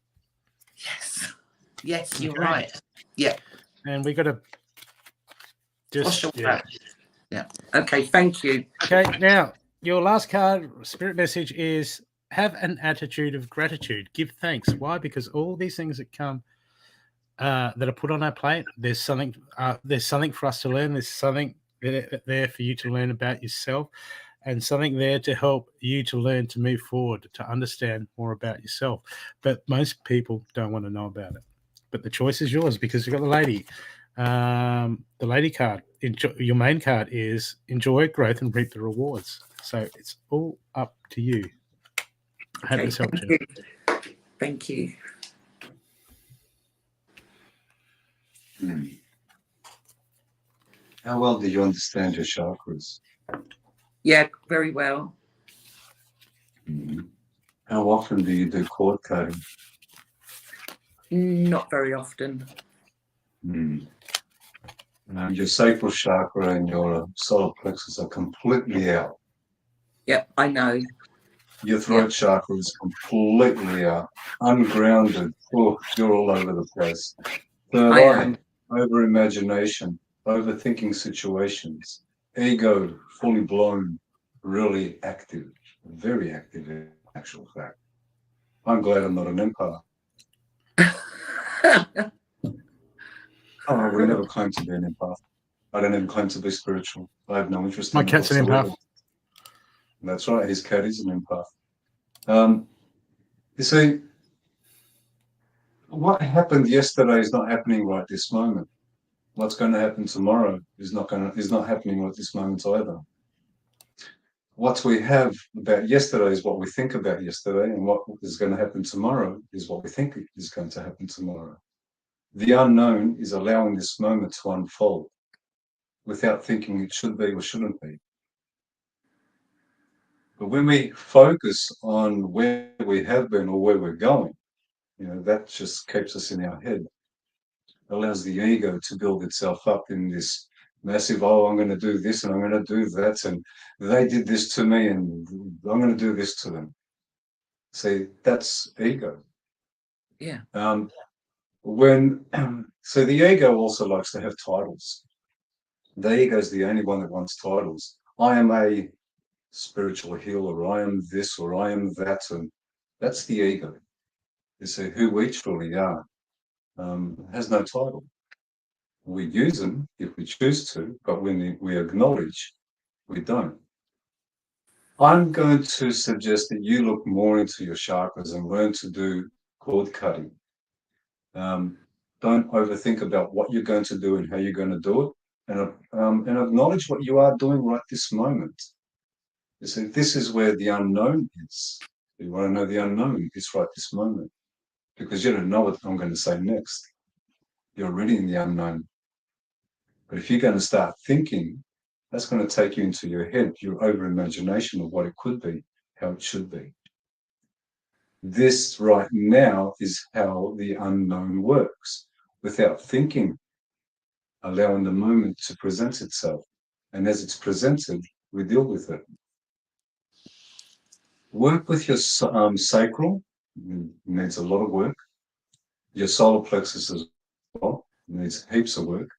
Yes, you're right. Yeah. And we got to just Yeah. Okay. Thank you. Okay. Now, your last card, spirit message, is have an attitude of gratitude. Give thanks. Why? Because all these things that come that are put on our plate, there's something for us to learn. There's something there for you to learn about yourself, and something there to help you to learn to move forward, to understand more about yourself. But most people don't want to know about it. But the choice is yours because you've got the lady. The lady card, your main card is enjoy growth and reap the rewards. So it's all up to you. I hope this helps you. Thank you. How well do you understand your chakras? Yeah, very well. How often do you do cord cutting? Not very often. Your sacral chakra and your solar plexus are completely out. Yep, I know. Your throat chakra is completely out, ungrounded. Oh, you're all over the place. Third I eye, am. over imagination, overthinking situations, ego fully blown, really active, very active in actual fact. I'm glad I'm not an empath. Oh, we never claim to be an empath. I don't even claim to be spiritual. I have no interest My in it cat's an whatsoever. empath. That's right, his cat is an empath. You see, what happened yesterday is not happening right this moment. What's going to happen tomorrow is not happening right this moment either. What we have about yesterday is what we think about yesterday, and what is going to happen tomorrow is what we think is going to happen tomorrow. The unknown is allowing this moment to unfold without thinking it should be or shouldn't be. But when we focus on where we have been or where we're going, that just keeps us in our head. It allows the ego to build itself up in this massive, I'm going to do this and I'm going to do that, and they did this to me and I'm going to do this to them. See, that's ego. Yeah. So the ego also likes to have titles. The ego is the only one that wants titles. I am a spiritual healer, I am this or I am that, and that's the ego. You see, who we truly are has no title. We use them if we choose to, but when we acknowledge, we don't. I'm going to suggest that you look more into your chakras and learn to do cord cutting. Don't overthink about what you're going to do and how you're going to do it, and acknowledge what you are doing right this moment. You see, this is where the unknown is. You want to know the unknown, it's right this moment, because you don't know what I'm going to say next. You're already in the unknown. But if you're going to start thinking, that's going to take you into your head, your over-imagination of what it could be, how it should be. This right now is how the unknown works. Without thinking, allowing the moment to present itself. And as it's presented, we deal with it. Work with your sacral, it needs a lot of work. Your solar plexus as well, needs heaps of work.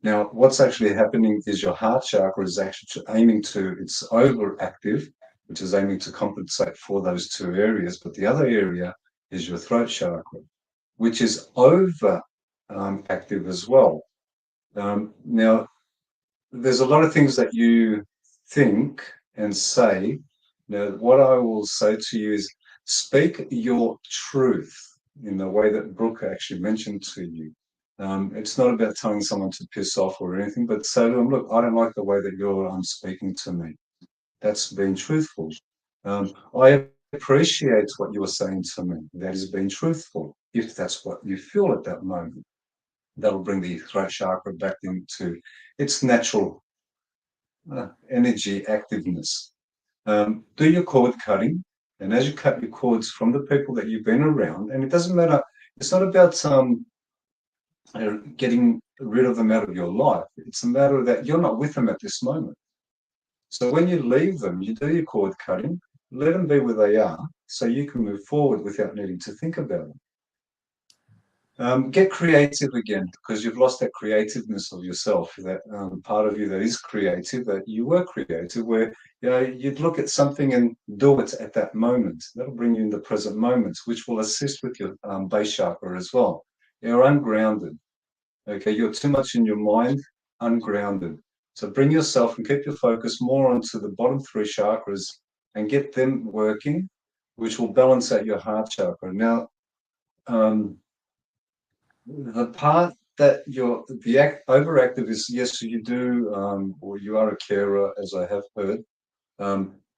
Now, what's actually happening is your heart chakra is actually it's overactive, which is aiming to compensate for those two areas. But the other area is your throat chakra, which is over active as well. Now, there's a lot of things that you think and say. Now, what I will say to you is speak your truth in the way that Brooke actually mentioned to you. It's not about telling someone to piss off or anything, but say to them, look, I don't like the way that you're speaking to me. That's being truthful. I appreciate what you were saying to me. That is being truthful, if that's what you feel at that moment. That'll bring the throat chakra back into its natural energy activeness. Do your cord cutting, and as you cut your cords from the people that you've been around, and it doesn't matter, it's not about getting rid of them out of your life. It's a matter that you're not with them at this moment. So when you leave them, you do your cord cutting, let them be where they are, so you can move forward without needing to think about them. Get creative again, because you've lost that creativeness of yourself, that part of you that is creative, that you were creative, where you'd look at something and do it at that moment. That'll bring you in the present moment, which will assist with your base chakra as well. You're ungrounded. Okay, you're too much in your mind, ungrounded. So bring yourself and keep your focus more onto the bottom 3 chakras and get them working, which will balance out your heart chakra. Now, the part that you're overactive is, yes, you do, or you are a carer, as I have heard.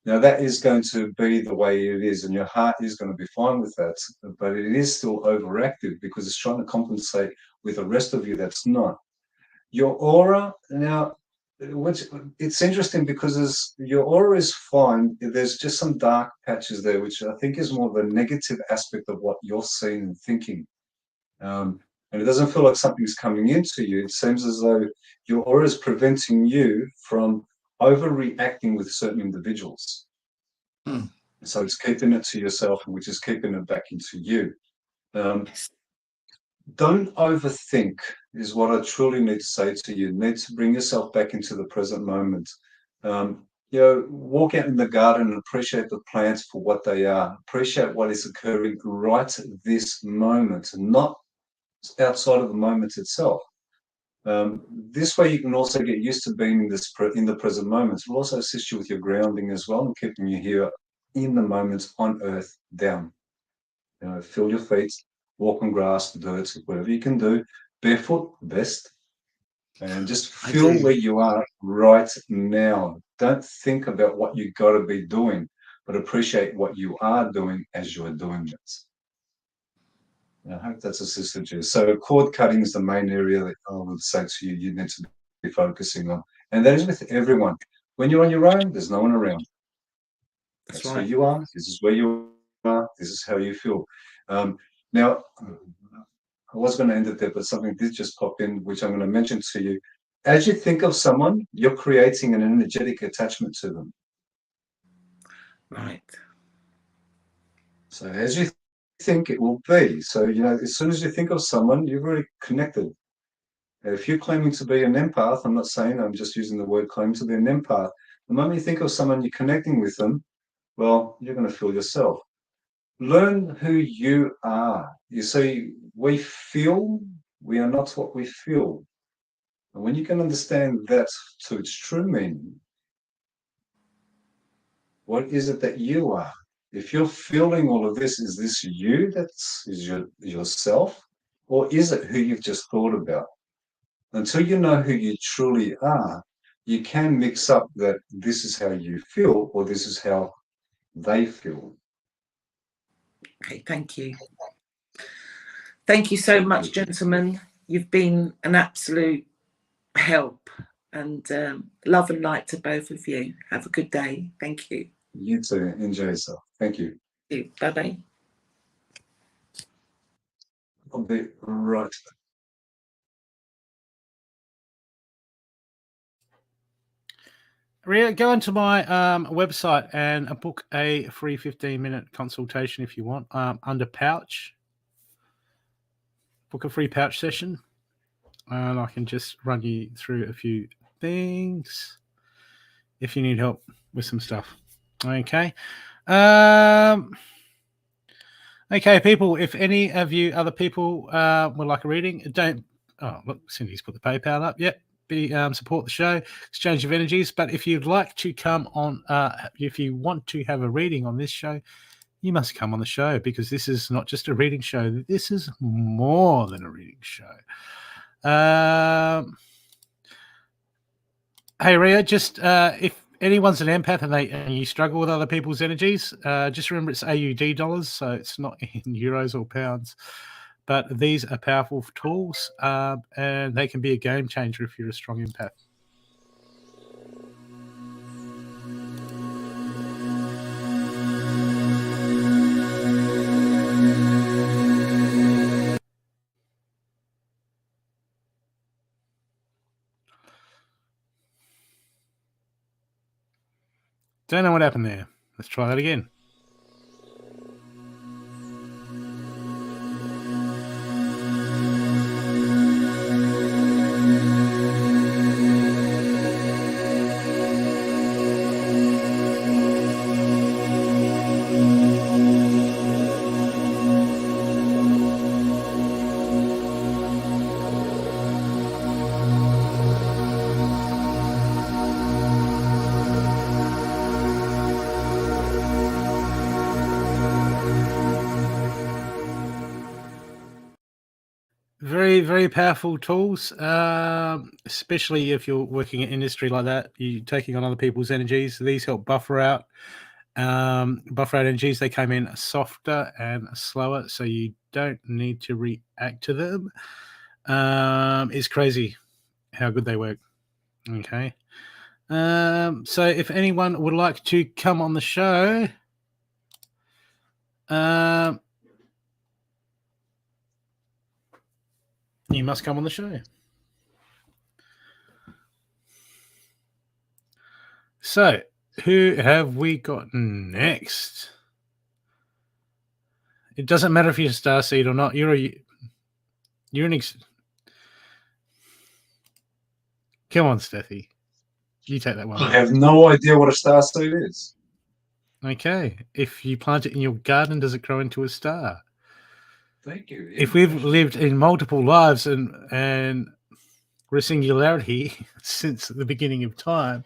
Now that is going to be the way it is, and your heart is going to be fine with that, but it is still overactive because it's trying to compensate with the rest of you that's not. Your aura, now, it's interesting because your aura is fine. There's just some dark patches there, which I think is more of a negative aspect of what you're seeing and thinking. And it doesn't feel like something's coming into you. It seems as though your aura is preventing you from overreacting with certain individuals. So it's keeping it to yourself, which is keeping it back into you. Don't overthink is what I truly need to say to you. You need to bring yourself back into the present moment. Walk out in the garden and appreciate the plants for what they are. Appreciate what is occurring right this moment, not outside of the moment itself. This way you can also get used to being in the present moment. It will also assist you with your grounding as well and keeping you here in the moment on earth down. Feel your feet, walk on grass, dirt, whatever you can do. Barefoot, best. And just feel where you are right now. Don't think about what you got to be doing, but appreciate what you are doing as you're doing it. I hope that's assisted you. So cord cutting is the main area that I would say to you, you need to be focusing on. And that is with everyone. When you're on your own, there's no one around. That's right. Who you are. This is where you are. This is how you feel. Now, I was going to end it there, but something did just pop in, which I'm going to mention to you. As you think of someone, you're creating an energetic attachment to them. Right. So as you think, it will be. So, as soon as you think of someone, you're already connected. If you're claiming to be an empath, I'm not saying, I'm just using the word claim to be an empath. The moment you think of someone, you're connecting with them, well, you're going to feel yourself. Learn who you are. You see, we feel, we are not what we feel. And when you can understand that to its true meaning, what is it that you are? If you're feeling all of this, is this you? Is yourself? Or is it who you've just thought about? Until you know who you truly are, you can mix up that this is how you feel or this is how they feel. Okay, thank you. Thank you so much, gentlemen. You've been an absolute help, and love and light to both of you. Have a good day. Thank you. You too. Enjoy yourself. Thank you. Bye-bye. I'll be right back. Ria, go into my website and book a free 15-minute consultation if you want. Under pouch, book a free pouch session, and I can just run you through a few things if you need help with some stuff. Okay. Okay, people. If any of you other people would like a reading, don't. Oh, look, Cindy's put the PayPal up. Yep. Support the show, exchange of energies. But if you'd like to come on, if you want to have a reading on this show, you must come on the show, because this is not just a reading show. This is more than a reading show. Hey, Ria, just if anyone's an empath and you struggle with other people's energies, just remember it's AUD dollars, so it's not in euros or pounds. But these are powerful tools, and they can be a game changer if you're a strong empath. Don't know what happened there. Let's try that again. Very, very powerful tools, especially if you're working in industry like that. You're taking on other people's energies. These help buffer out energies. They come in softer and slower, so you don't need to react to them. It's crazy how good they work. Okay. So if anyone would like to come on the show, you must come on the show. So, who have we got next? It doesn't matter if you're a starseed or not. You're an Come on, Stathi. You take that one. I have no idea what a starseed is. Okay. If you plant it in your garden, does it grow into a star? Thank you. If we've lived in multiple lives and we're a singularity since the beginning of time,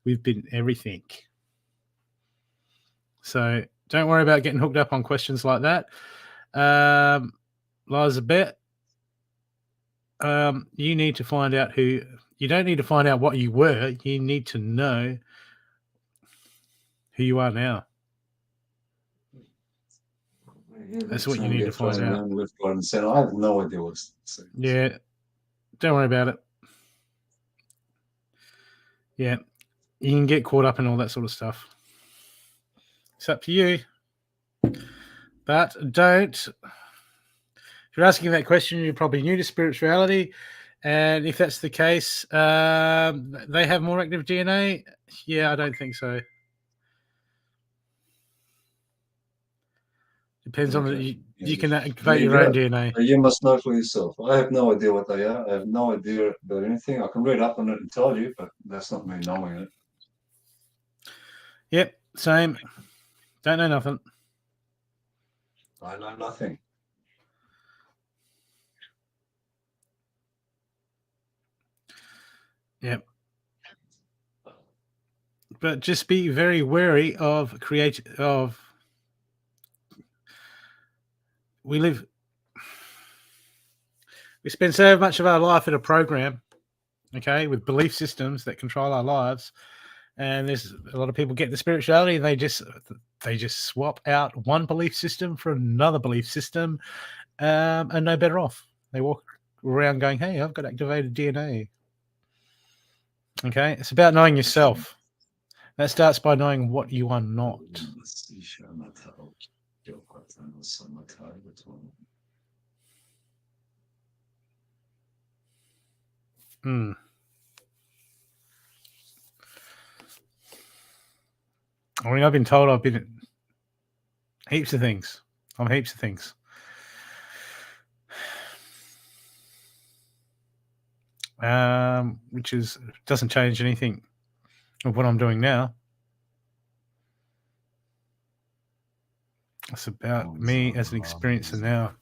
we've been everything. So don't worry about getting hooked up on questions like that. Lies a bit. You need to find out who. You don't need to find out what you were. You need to know who you are now. That's what you need to find out. Left, right, and center. I have no idea what it's. Yeah, don't worry about it. Yeah, you can get caught up in all that sort of stuff. It's up to you. But don't. If you're asking that question, you're probably new to spirituality. And if that's the case, they have more active DNA? Yeah, I don't think so. Depends on it. You can activate your own DNA. You must know for yourself. I have no idea what they are. I have no idea about anything. I can read up on it and tell you, but that's not me knowing it. Yep, same. Don't know nothing. I know nothing. Yep. But just be very wary of we spend so much of our life in a program, okay, with belief systems that control our lives, and there's a lot of people get the spirituality and they just swap out one belief system for another belief system, and no better off. They walk around going, hey, I've got activated DNA. Okay, it's about knowing yourself. That starts by knowing what you are not. Hmm. I mean, I've been told I've been heaps of things. I'm heaps of things. Which doesn't change anything of what I'm doing now. It's about me as an experiencer now.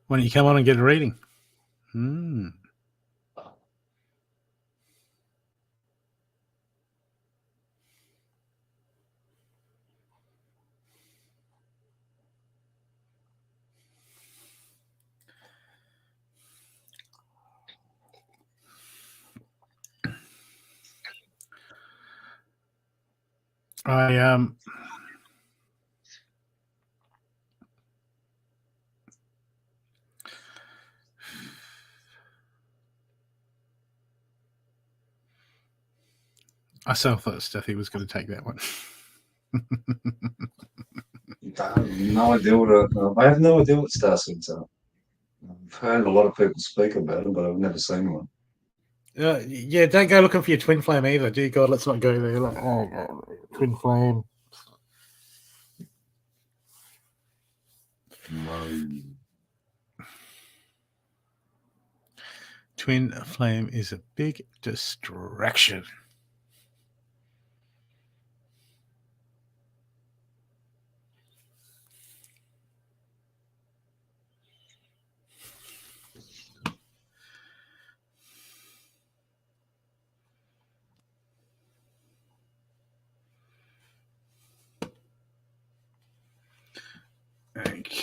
Why don't you come on and get a reading? I thought Stathi was going to take that one. I have no idea what starseeds are. I've heard a lot of people speak about them, but I've never seen one. Yeah, don't go looking for your twin flame either. Dear God, let's not go there. Like, oh, twin flame. No. Twin flame is a big distraction.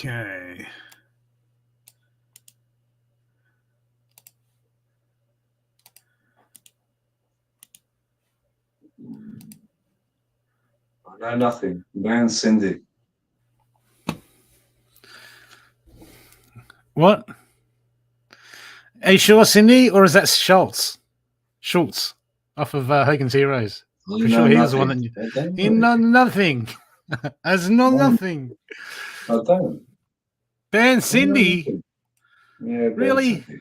Okay. I know nothing. Man, Cindy. What? Are you sure, Cindy, or is that Schultz? Schultz off of Hogan's Heroes. I For know sure, he was the one nothing. that I don't he know. know nothing. As no No. nothing. I don't. Band I know Cindy. nothing. Yeah, band Really? Cindy.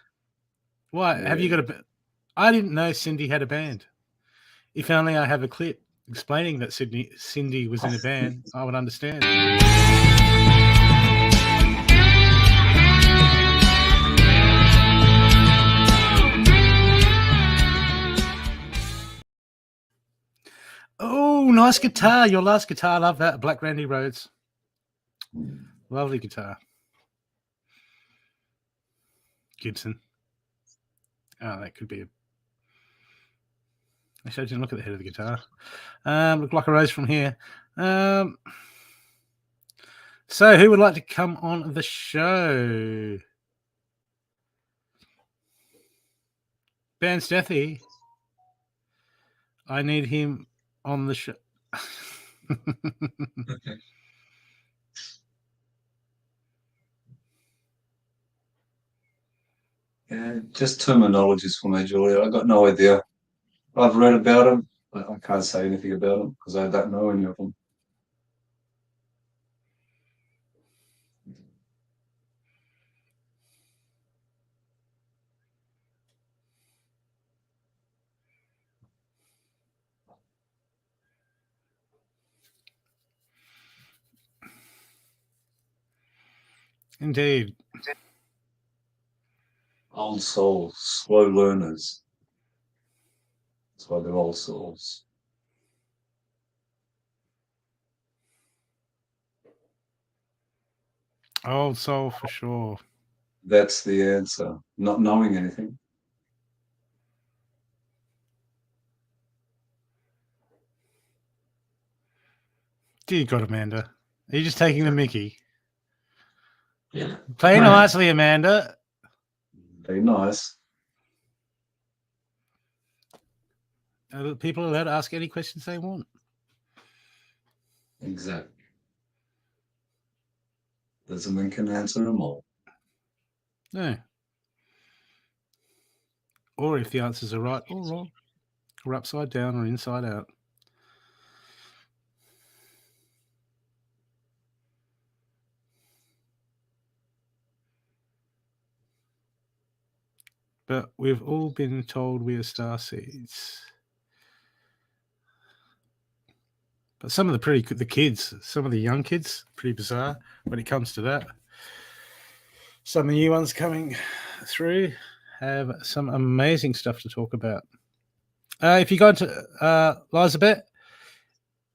What? Have you Yeah. got a? I didn't know Cindy had a band. If only I have a clip explaining that Cindy was in a band, I would understand. Oh, nice guitar. Your last guitar. Love that. Black Randy Rhodes. Lovely guitar. Gibson. Oh, that could be a... Actually, I didn't look at the head of the guitar. Looked like a rose from here. So who would like to come on the show? Ben Stathi. I need him on the show. Yeah, just terminologies for me, Julia. I got no idea. I've read about them, but I can't say anything about them because I don't know any of them. Indeed. Old souls, slow learners. That's why they're old souls. Old soul for sure. That's the answer. Not knowing anything. Dear God, Amanda. Are you just taking the mickey? Yeah. Play nicely, Amanda. Be nice. Are people allowed to ask any questions they want? Exactly. Doesn't mean can answer them all. No. Or if the answers are right or wrong, or upside down or inside out. But we've all been told we are star seeds. But some of the kids, some of the young kids, pretty bizarre when it comes to that. Some of the new ones coming through have some amazing stuff to talk about. If you go into Elizabeth,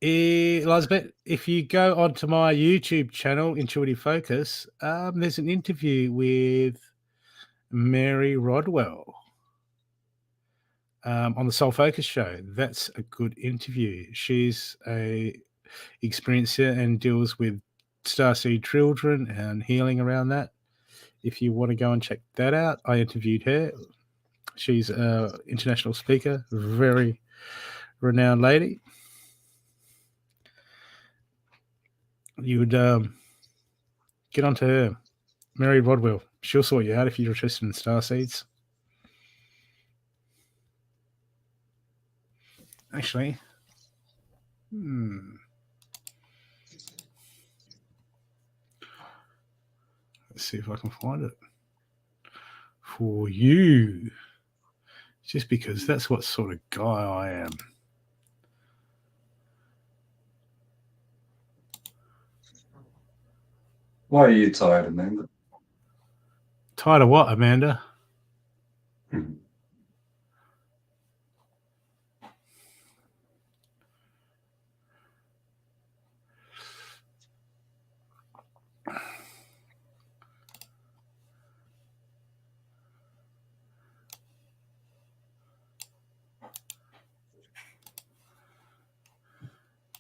if you go onto my YouTube channel, Intuitive Focus, there's an interview with Mary Rodwell on the Soul Focus show. That's a good interview. She's a experiencer and deals with starseed children and healing around that. If you want to go and check that out, I interviewed her. She's an international speaker, very renowned lady. You would get onto her, Mary Rodwell. She'll sort you out if you're interested in starseeds. Actually, let's see if I can find it for you. Just because that's what sort of guy I am. Why are you tired, Amanda? Tired of what, Amanda?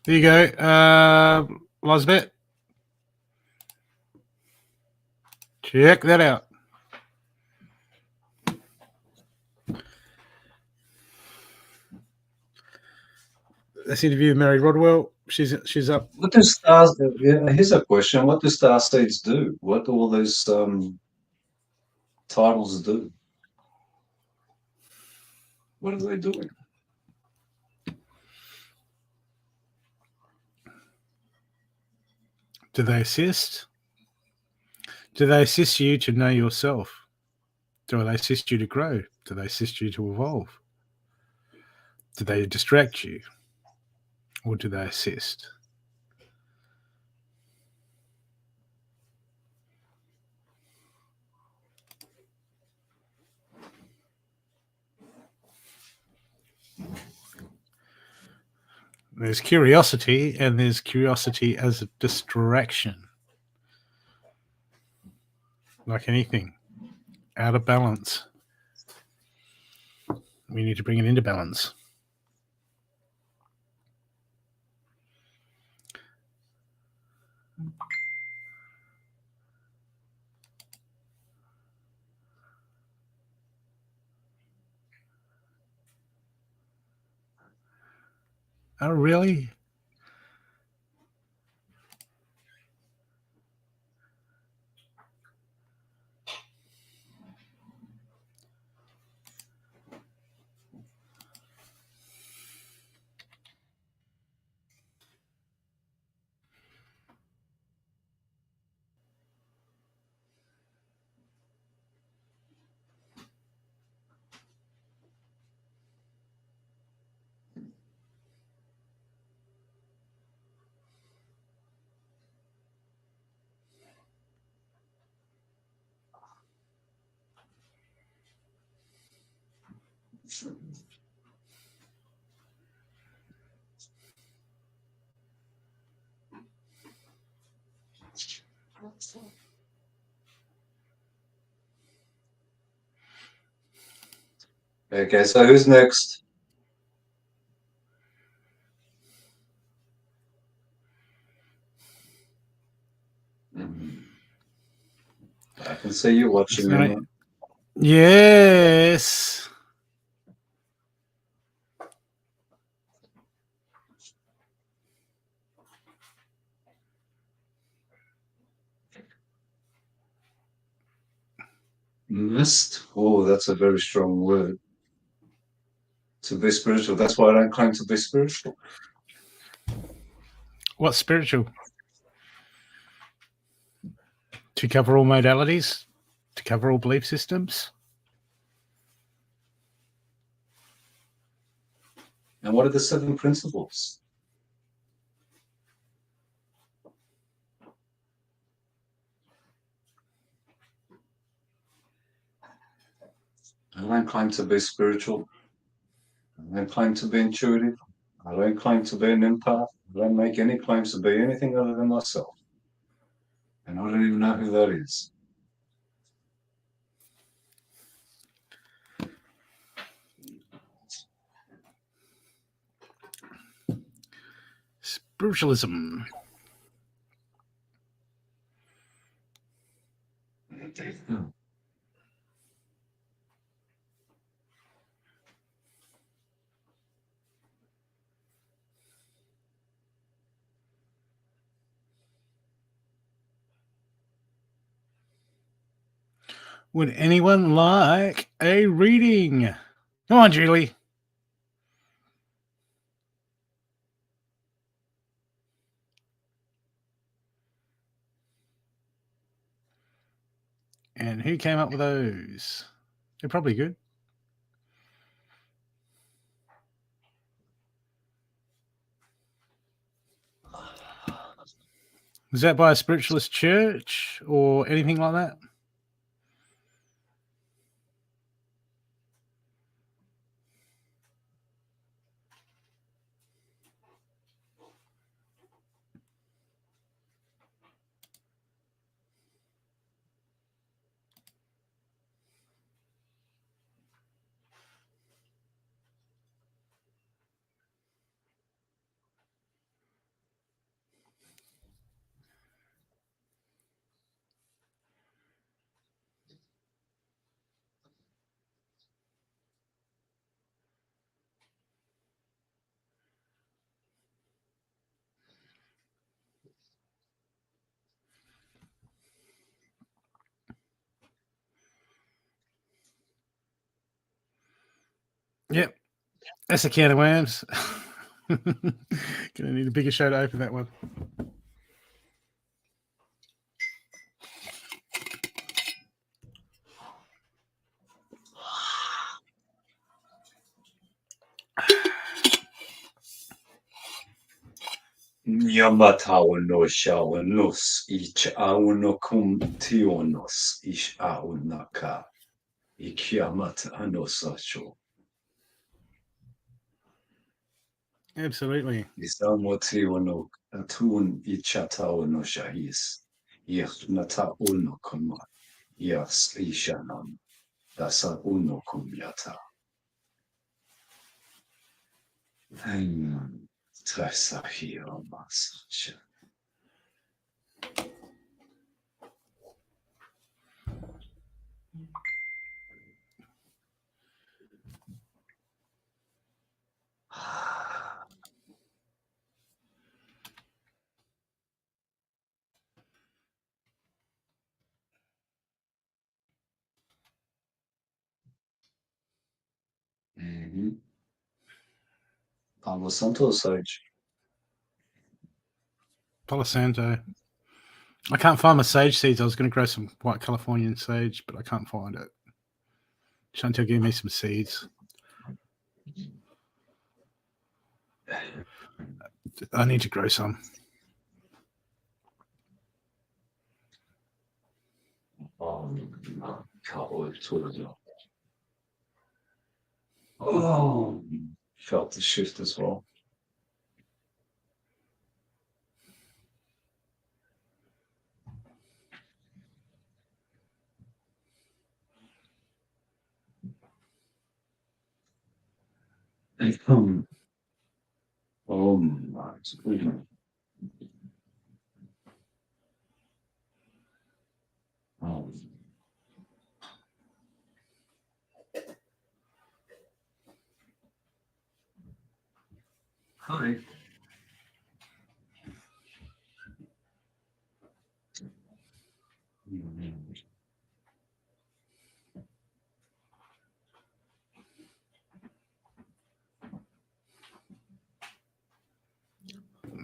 There you go, Elizabeth. Check that out. Let's interview Mary Rodwell. She's up. What do stars? Yeah, here's a question: what do star seeds do? What do all those titles do? What are they doing? Do they assist? Do they assist you to know yourself? Do they assist you to grow? Do they assist you to evolve? Do they distract you? Or do they assist? There's curiosity, and there's curiosity as a distraction. Like anything, out of balance. We need to bring it into balance. Oh, really? Okay, so who's next? I can see you watching. Right. Emma. Yes. Mist. Oh, that's a very strong word. To be spiritual. That's why I don't claim to be spiritual. What's spiritual? To cover all modalities? To cover all belief systems? And what are the 7 principles? I don't claim to be spiritual. I don't claim to be intuitive. I don't claim to be an empath. I don't make any claims to be anything other than myself. And I don't even know who that is. Spiritualism. Would anyone like a reading? Come on, Julie. And who came up with those? They're probably good. Was that by a spiritualist church or anything like that? Yep. That's a can of worms. Gonna need a bigger show to open that one. Nyamatawanos ich aunokum tionos ish aunaka ikiamat anosacho. Absolutely. Isamotionok atun ichatawanosahis. Yernata unokuma. Yas ishanam. Dasa unokum yata. Trasahio masacha. Palo Santo sage. Palo Santo. I can't find my sage seeds. I was going to grow some white Californian sage, but I can't find it. Chantel gave me some seeds. I need to grow some. Oh, felt the shift as well. Oh my goodness. Oh. Hi.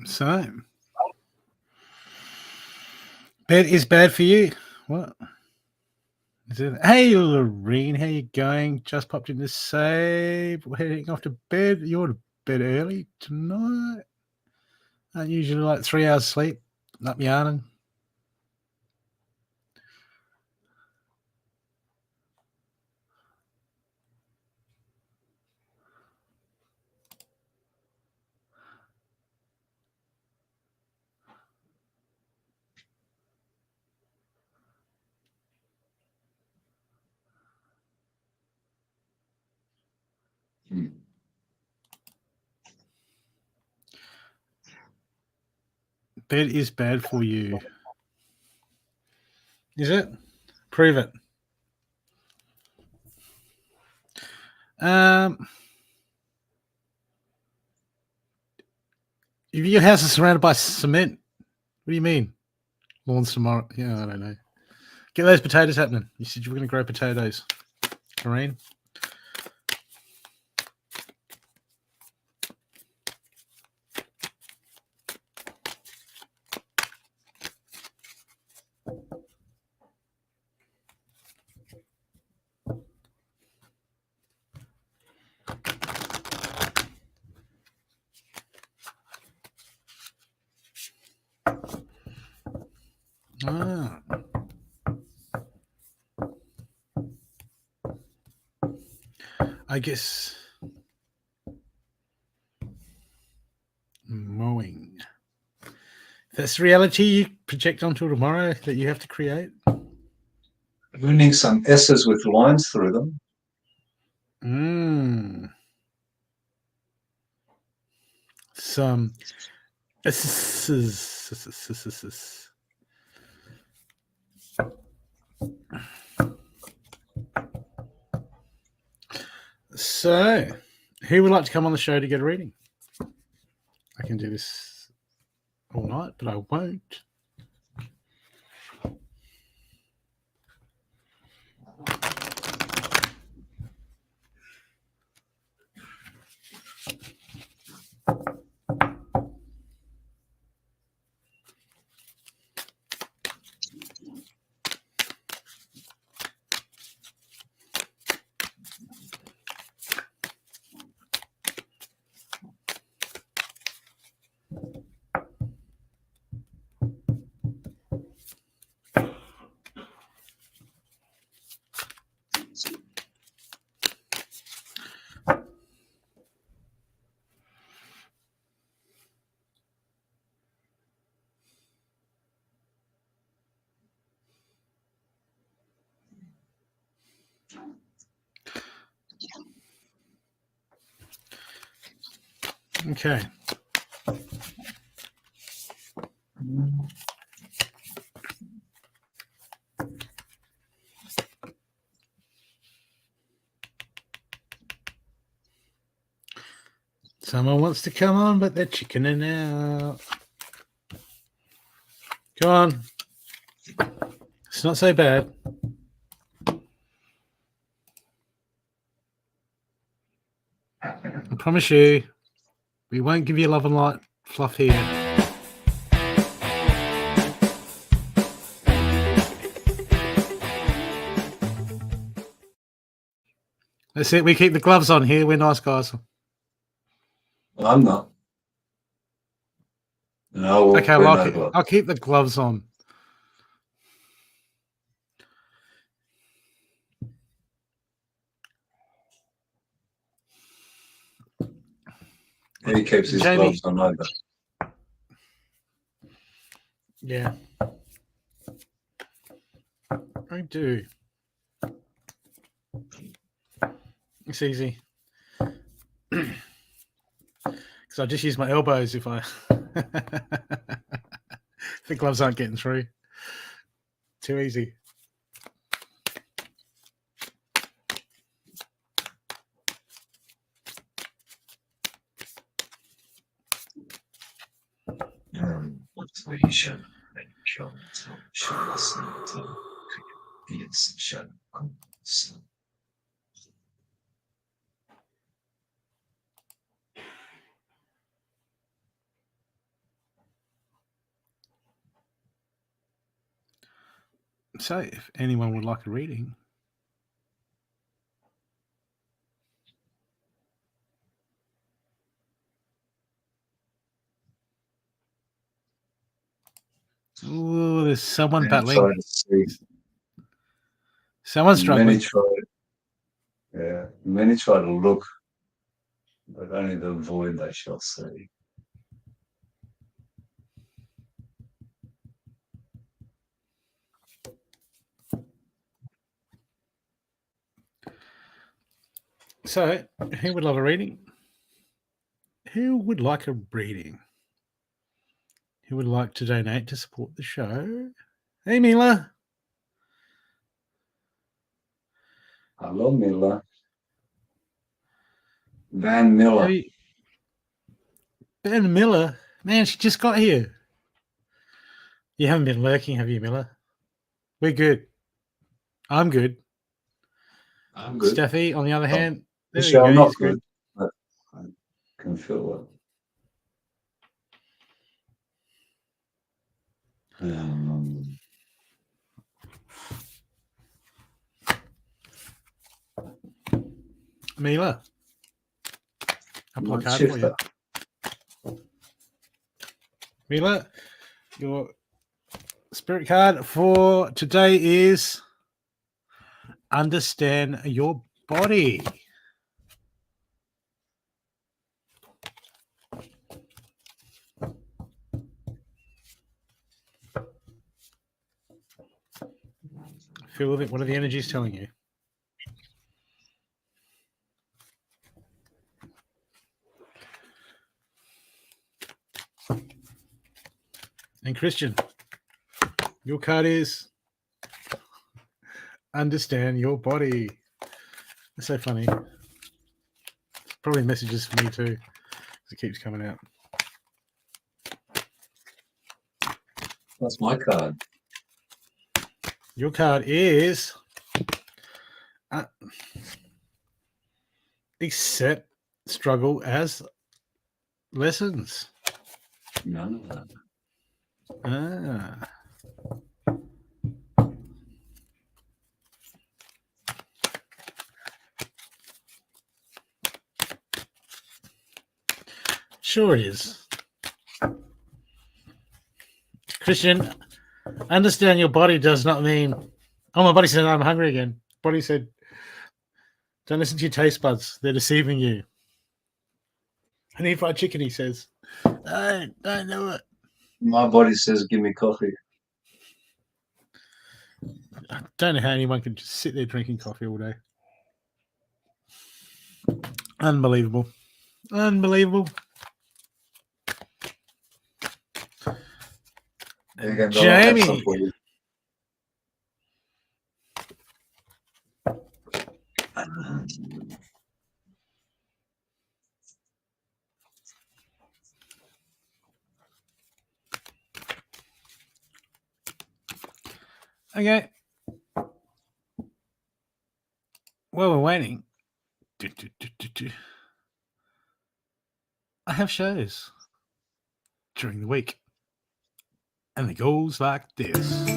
So, bed is bad for you. What is it? Hey, Lorene, how you going? Just popped in to save. We're heading off to bed. You're to bed early tonight. Aren't usually like 3 hours sleep. Up yarning. Bed is bad for you. Is it? Prove it. If your house is surrounded by cement, what do you mean? Lawns tomorrow? Yeah, I don't know. Get those potatoes happening. You said you were going to grow potatoes, Lorraine. Ah. I guess mowing. If that's the reality you project onto tomorrow that you have to create. Ruining some S's with lines through them. Some So, who would like to come on the show to get a reading? I can do this all night, but I won't. Okay. Someone wants to come on, but they're chickening out. Come on. It's not so bad. I promise you, we won't give you love and light fluff here. That's it. We keep the gloves on here. We're nice guys. I'm not. No, Okay, we're well, no gloves. I'll keep the gloves on. He keeps his Jamie. gloves on over. Yeah. I do. It's easy. Because I just use my elbows if I... the gloves aren't getting through. Too easy. So, if anyone would like a reading, ooh, there's someone battling. Someone's struggling. Many try, many try to look, but only the void they shall see. So, who would love a reading? Who would like a reading? Who would like to donate to support the show? Hey, Mila. Hello, Miller. Van Miller. Hey, Ben Miller. Man, she just got here. You haven't been lurking, have you, Miller? We're good. I'm good. I'm good. Stathi, on the other hand, there Actually, you I'm go. not He's good, but I can feel it. Mila. I'll pull a Might card shift for you. that. Mila, your spirit card for today is Understand Your Body. Feel it. What are the energies telling you? And Christian, your card is Understand Your Body. That's so funny. Probably messages for me too, because it keeps coming out. That's my card. Your card is Accept Struggle as Lessons. None of that. Ah. Sure is. Christian, understand your body does not mean, oh, my body said I'm hungry again. Body said, don't listen to your taste buds. They're deceiving you. I need fried chicken, he says. Don't do it. My body says, give me coffee. I don't know how anyone can just sit there drinking coffee all day. Unbelievable. Unbelievable. There you And go, Bill. I'll have some Jamie. for you. Okay. While we're waiting, I have shows during the week. And it goes like this.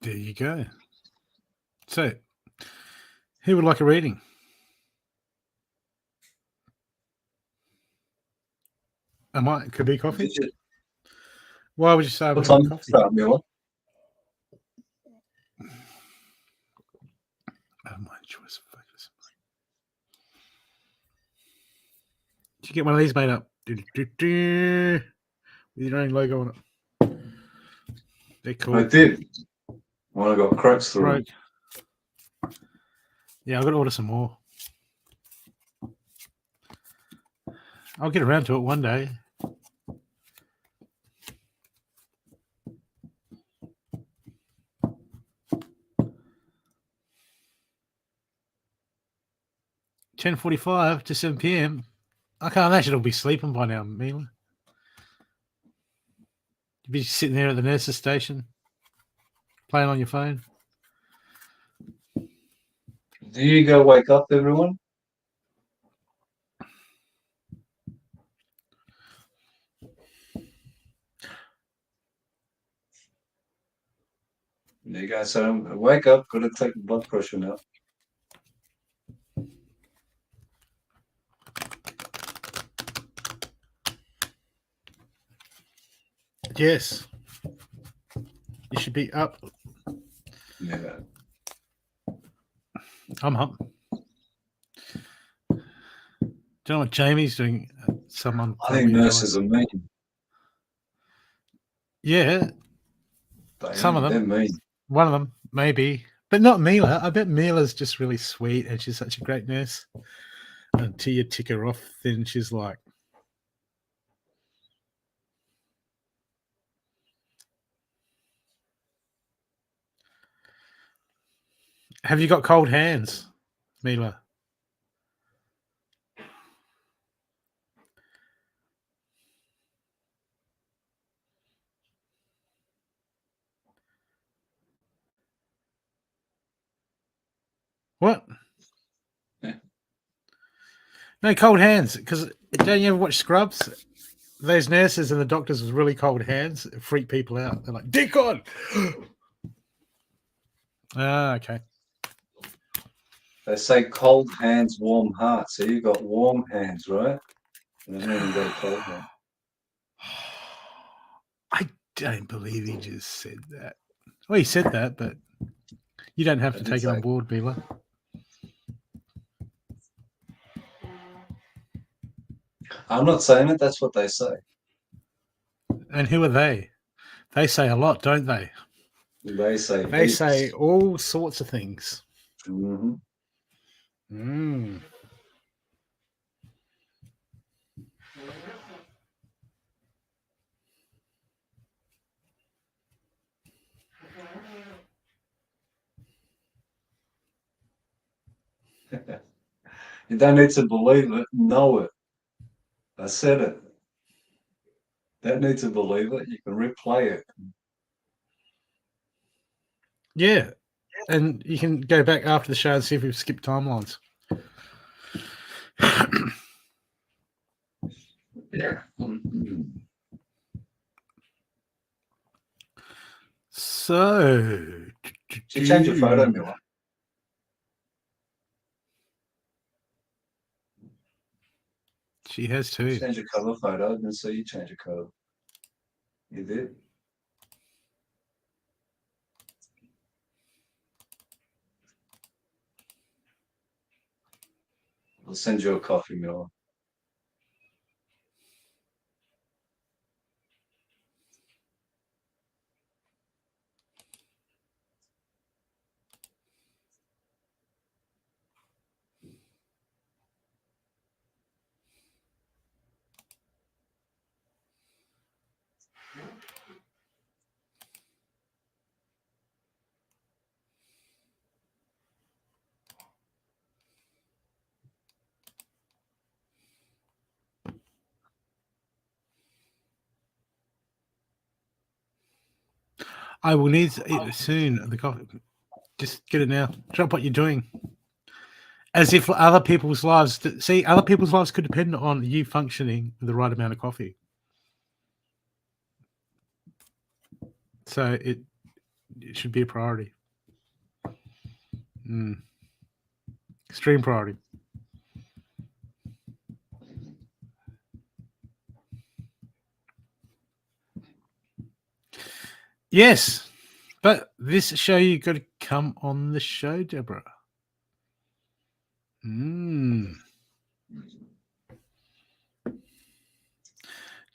There you go. So, who would like a reading? It could be coffee. Did you- Why would you say I What would time have did you coffee? start, Miller? I have my choice of focus. Did you get one of these made up? With your own logo on it. They're cool. I did. When I got cracks through. Broke. Yeah, I've got to order some more. I'll get around to it one day. $10:45 to 7 p.m. I can't imagine I'll be sleeping by now, Mila. You'd be sitting there at the nurse's station, playing on your phone. Do you go wake up, everyone? There you go. So wake up, got to take the blood pressure now. Yes. You should be up. Yeah. I'm up. Do you know what Jamie's doing? Someone. I think nurses are mean. Yeah, They some of are. them. They're mean. One of them, maybe. But not Mila. I bet Mila's just really sweet and she's such a great nurse. Until you tick her off, then she's like, have you got cold hands, Mila? What? Yeah. No, cold hands. Because don't you ever watch Scrubs? Those nurses and the doctors with really cold hands freak people out. They're like, dick on! Ah, okay. They say cold hands, warm heart. So you got warm hands, right? And then you got a cold hand. I don't believe he just said that. Well, he said that, but you don't have to take it on board, Mila. I'm not saying it. That's what they say. And who are they? They say a lot, don't they? They say. They heaps. say all sorts of things. Mhm. Mm. You don't need to believe it. Know it. I said it. Don't need to believe it. You can replay it. Yeah. And you can go back after the show and see if we've skipped timelines. Yeah. So, She changed your photo, Miller. She has too. Change your cover photo, and so you change your color. You did. I'll send you a coffee, Miller. I will need it soon. The coffee. Just get it now. Drop what you're doing. As if other people's lives, other people's lives could depend on you functioning with the right amount of coffee. So it should be a priority. Extreme priority. Yes, but this show, you got to come on the show, Deborah. Don't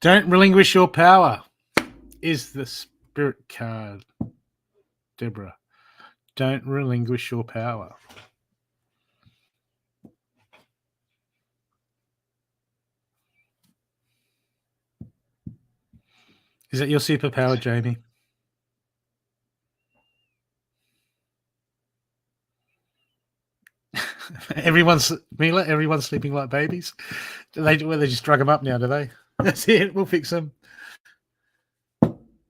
relinquish your power is the spirit card, Deborah. Don't relinquish your power. Is that your superpower, Jamie? Everyone's sleeping like babies. They just drug them up now, do they? That's it. We'll fix them.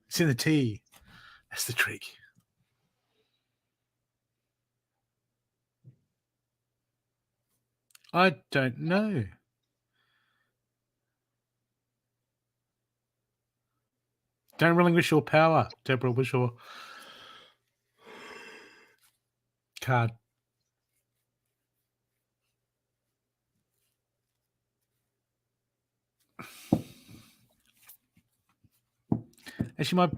It's in the tea. That's the trick. I don't know. Don't relinquish your power. Deborah, was your card. Actually, my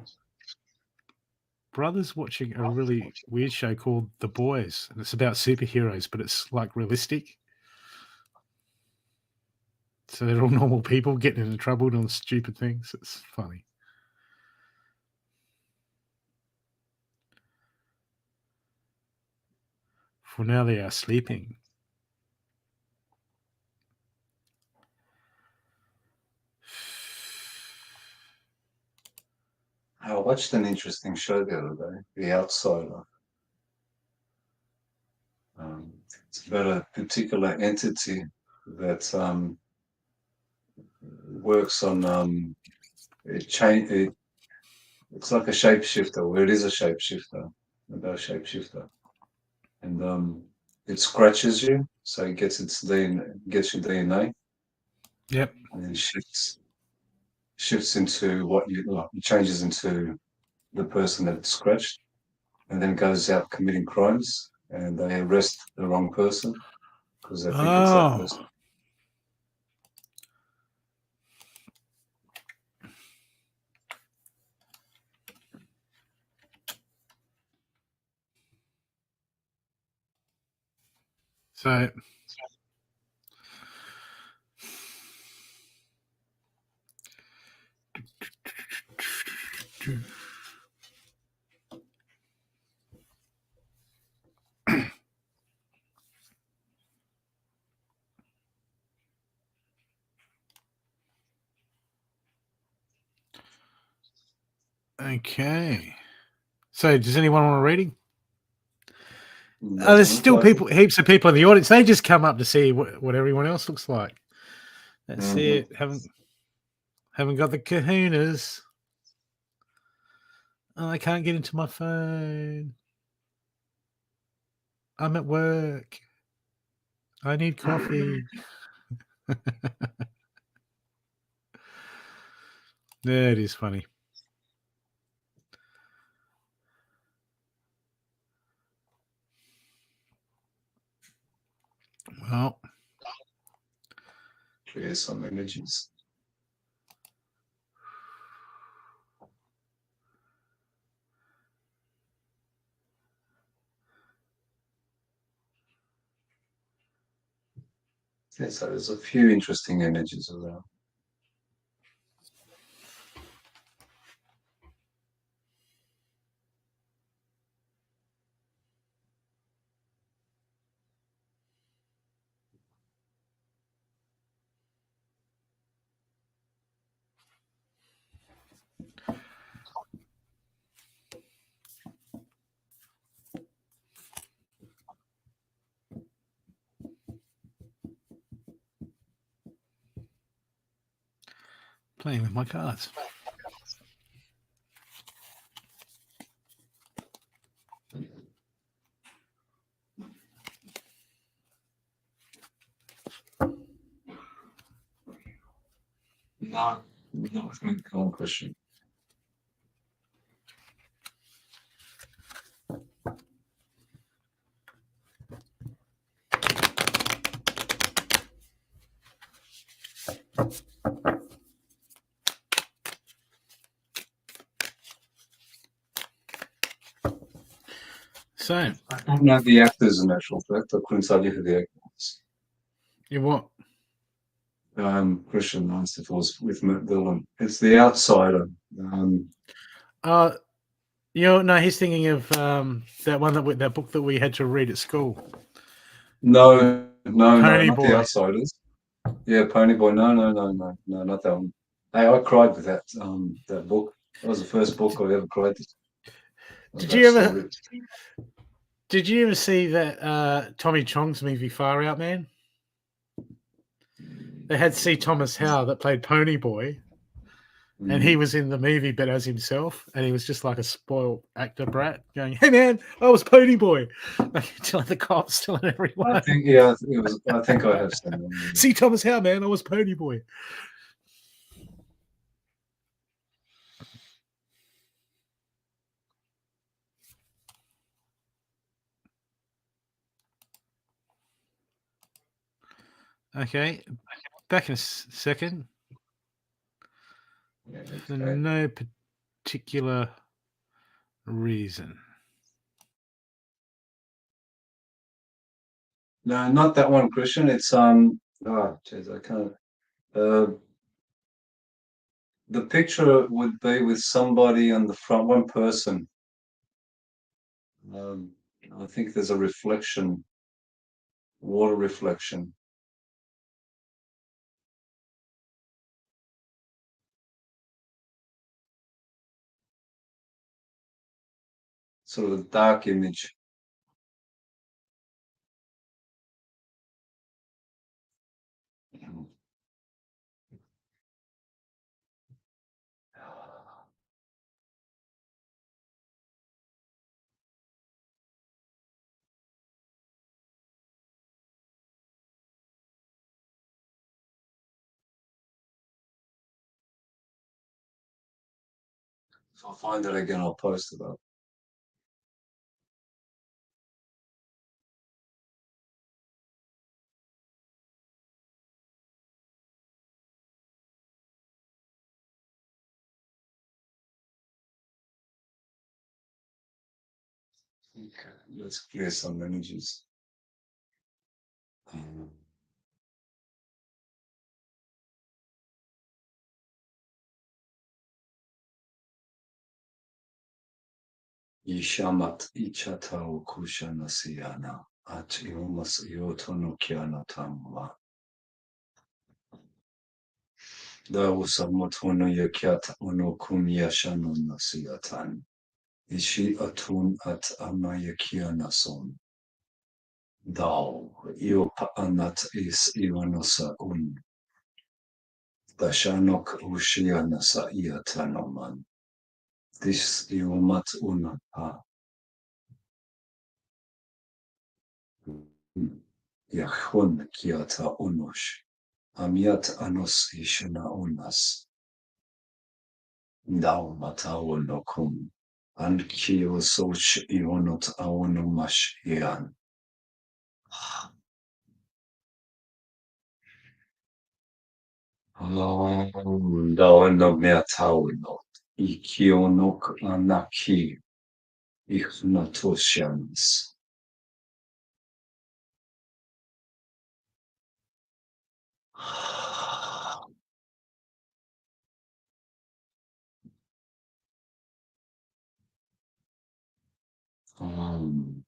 brother's watching a really weird show called The Boys, and it's about superheroes, but it's like realistic. So they're all normal people getting into trouble doing stupid things. It's funny. For now, they are sleeping. I watched an interesting show the other day, The Outsider. It's about a particular entity that works on it's like a shapeshifter, or it is a shapeshifter, about a shapeshifter, and it scratches you, so it gets its DNA, gets your DNA, Yep. and then shifts into it changes into the person that it's scratched, and then goes out committing crimes, and they arrest the wrong person because they think it's that person. So okay. So does anyone want a reading? There's still heaps of people in the audience. They just come up to see what everyone else looks like. That's it. Haven't got the kahunas. Oh, I can't get into my phone. I'm at work. I need coffee. That is funny. clear some energies. Yeah, so there's a few interesting energies around. Playing with my cards. No, come on, Christian. So, I don't know the actors in actual fact. I couldn't tell you who the actor was. you what? Christian asked if it was with Matt Dillon. It's The Outsider. No, he's thinking of that one that book that we had to read at school. No, Pony not Boy. The Outsiders. Yeah, Pony Boy. No, not that one. Hey, I cried with that that book. That was the first book I ever cried. Did you ever see that Tommy Chong's movie Far Out Man? They had C. Thomas Howell that played Pony Boy, and he was in the movie but as himself, and he was just like a spoiled actor brat going, "Hey man, I was Pony Boy," like telling the cops, telling everyone. I think it was. I think I have seen them. C. Thomas Howell, man, I was Pony Boy. Okay, back in a second. For no particular reason. No, not that one, Christian. It's jeez, I can't. The picture would be with somebody on the front, one person. I think there's a reflection, water reflection. Sort of a dark image. If I find it again, I'll post it up. Okay, let's clear some energies. Ishamat ichatao kushana siyana at iomas iotono kiana tamwa. Dao samotono yakyat ono kumyashano nasiyatan. Ishi atun at amayakiana son. Dao iop anat is ionosa un. Dashanok ushiana sa iatanoman. This iomat unapa. Yahun kiata unosh. Amiat anos ishena unas. Dao matao nokum. And kio soch ionot aonomash ian. Daono mea tauno, ikionok anaki, Ignatosians. Um,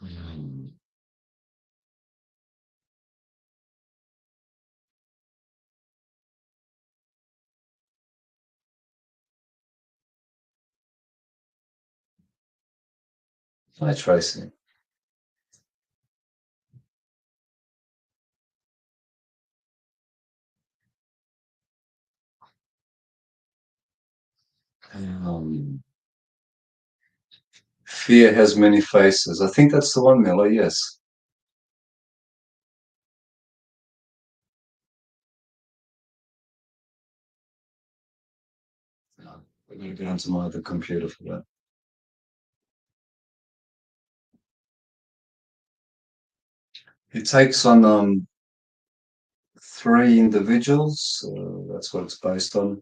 um, Hi, Tracy. Fear has many faces. I think that's the one, Miller. Yes. I'm going to go onto my other computer for that. It takes on 3 individuals. That's what it's based on.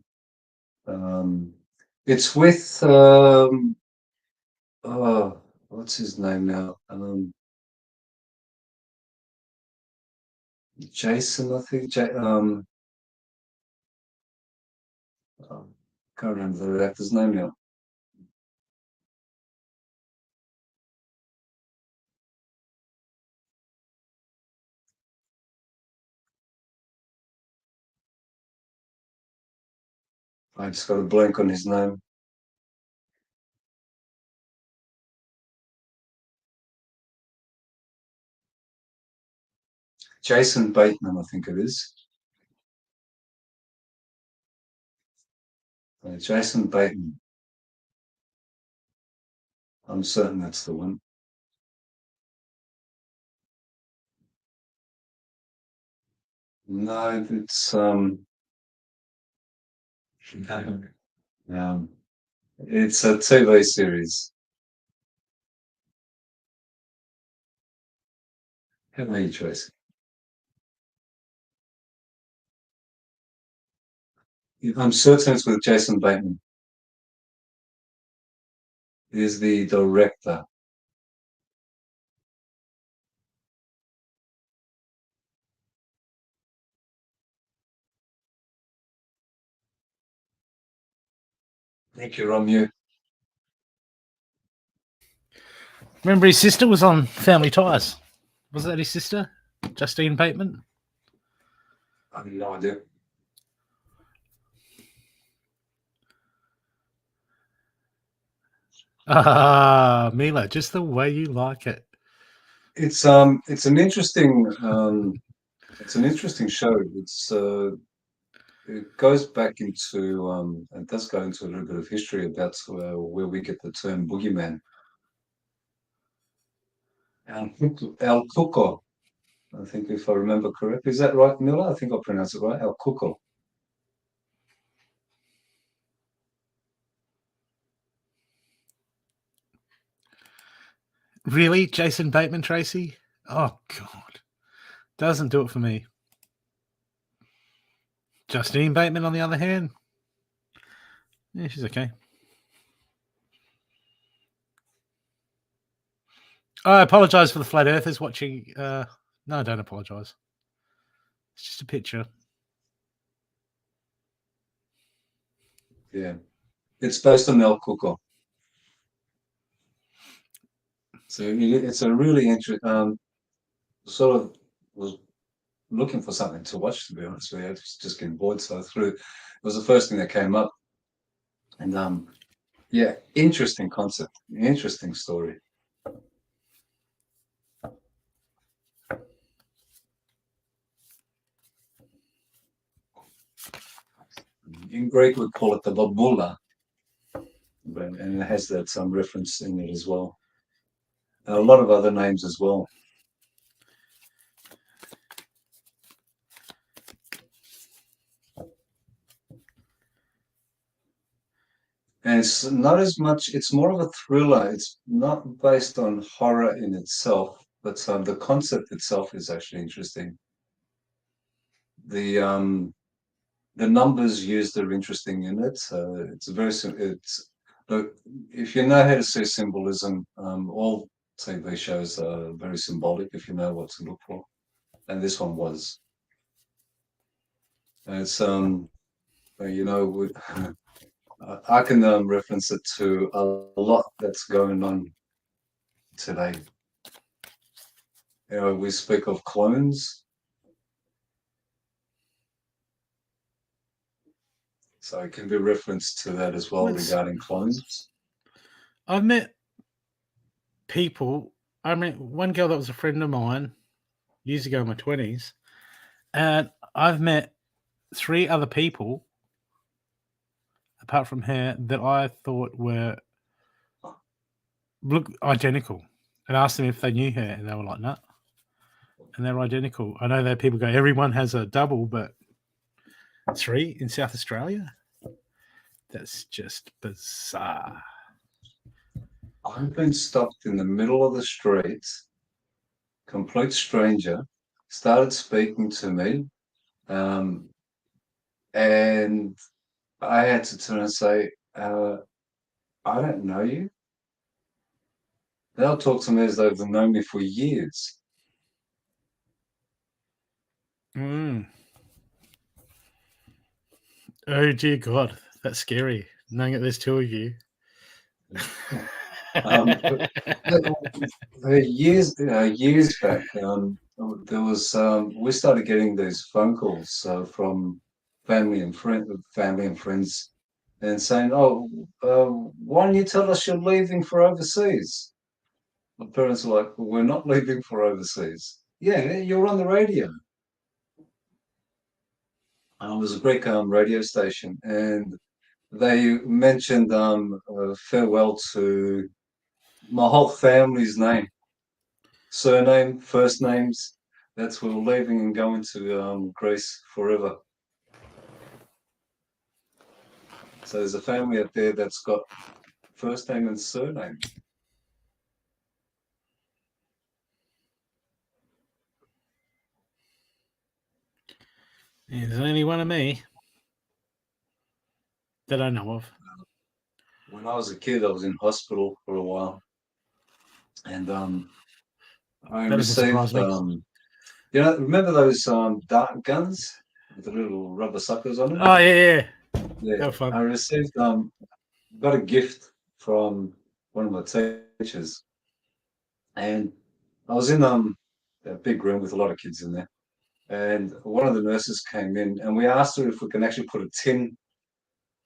It's with what's his name now? Jason, I think. Can't remember the actor's name now. I just got a blank on his name. Jason Bateman, I think it is. Jason Bateman. I'm certain that's the one. No, it's it's a TV series. How are you, Tracy? I'm certain it's with Jason Bateman. He's the director. Thank you, on mute. Remember his sister was on Family Ties. Was that his sister? Justine Bateman? I have no idea. Ah, Mila, just the way you like it. It's an interesting show. It goes back into it does go into a little bit of history about where we get the term boogeyman. El Cuco, I think, if I remember correctly. Is that right, Miller? I think I pronounced it right. El Cuco. Really? Jason Bateman, Tracy? Oh, God. Doesn't do it for me. Justine Bateman, on the other hand? Yeah, she's okay. I apologise for the flat earthers watching. No, I don't apologise. It's just a picture. Yeah. It's based on El Cuco. So it's a really interesting, sort of was looking for something to watch, to be honest with you. I was just getting bored, so I threw. It was the first thing that came up. And yeah, interesting concept, interesting story. In Greek, we call it the babula, and it has that some reference in it as well. And a lot of other names as well. And it's not as much, it's more of a thriller. It's not based on horror in itself, but the concept itself is actually interesting. The numbers used are interesting in it. It's very it's look, if you know how to see symbolism, all TV shows are very symbolic if you know what to look for, and this one was. And it's you know, I can reference it to a lot that's going on today. You know, we speak of clones, so it can be referenced to that as well regarding clones. I've met people. I mean, one girl that was a friend of mine years ago in my 20s, and I've met 3 other people apart from her that I thought look identical, and asked them if they knew her, and they were like, "No," and they're identical. I know that people go, everyone has a double, but 3 in South Australia? That's just bizarre. I've been stopped in the middle of the street, complete stranger, started speaking to me, and I had to turn and say, I don't know you. They'll talk to me as though they've known me for years. Mm. Oh dear God, that's scary. Knowing that there's 2 of you. Years back, there was we started getting these phone calls from family and friends, and saying, "Oh, why don't you tell us you're leaving for overseas?" My parents were like, "Well, we're not leaving for overseas." Yeah, you're on the radio. It was a Greek radio station, and they mentioned farewell to my whole family's name, surname, first names. That's we're leaving and going to Greece forever. So there's a family out there that's got first name and surname. Yeah, there's only one of me that I know of. When I was a kid, I was in hospital for a while, and I That doesn't surprise received me. you know, remember those dart guns with the little rubber suckers on them? Oh yeah. Yeah, That was fun. I received got a gift from one of my teachers, and I was in a big room with a lot of kids in there, and one of the nurses came in, and we asked her if we can actually put a tin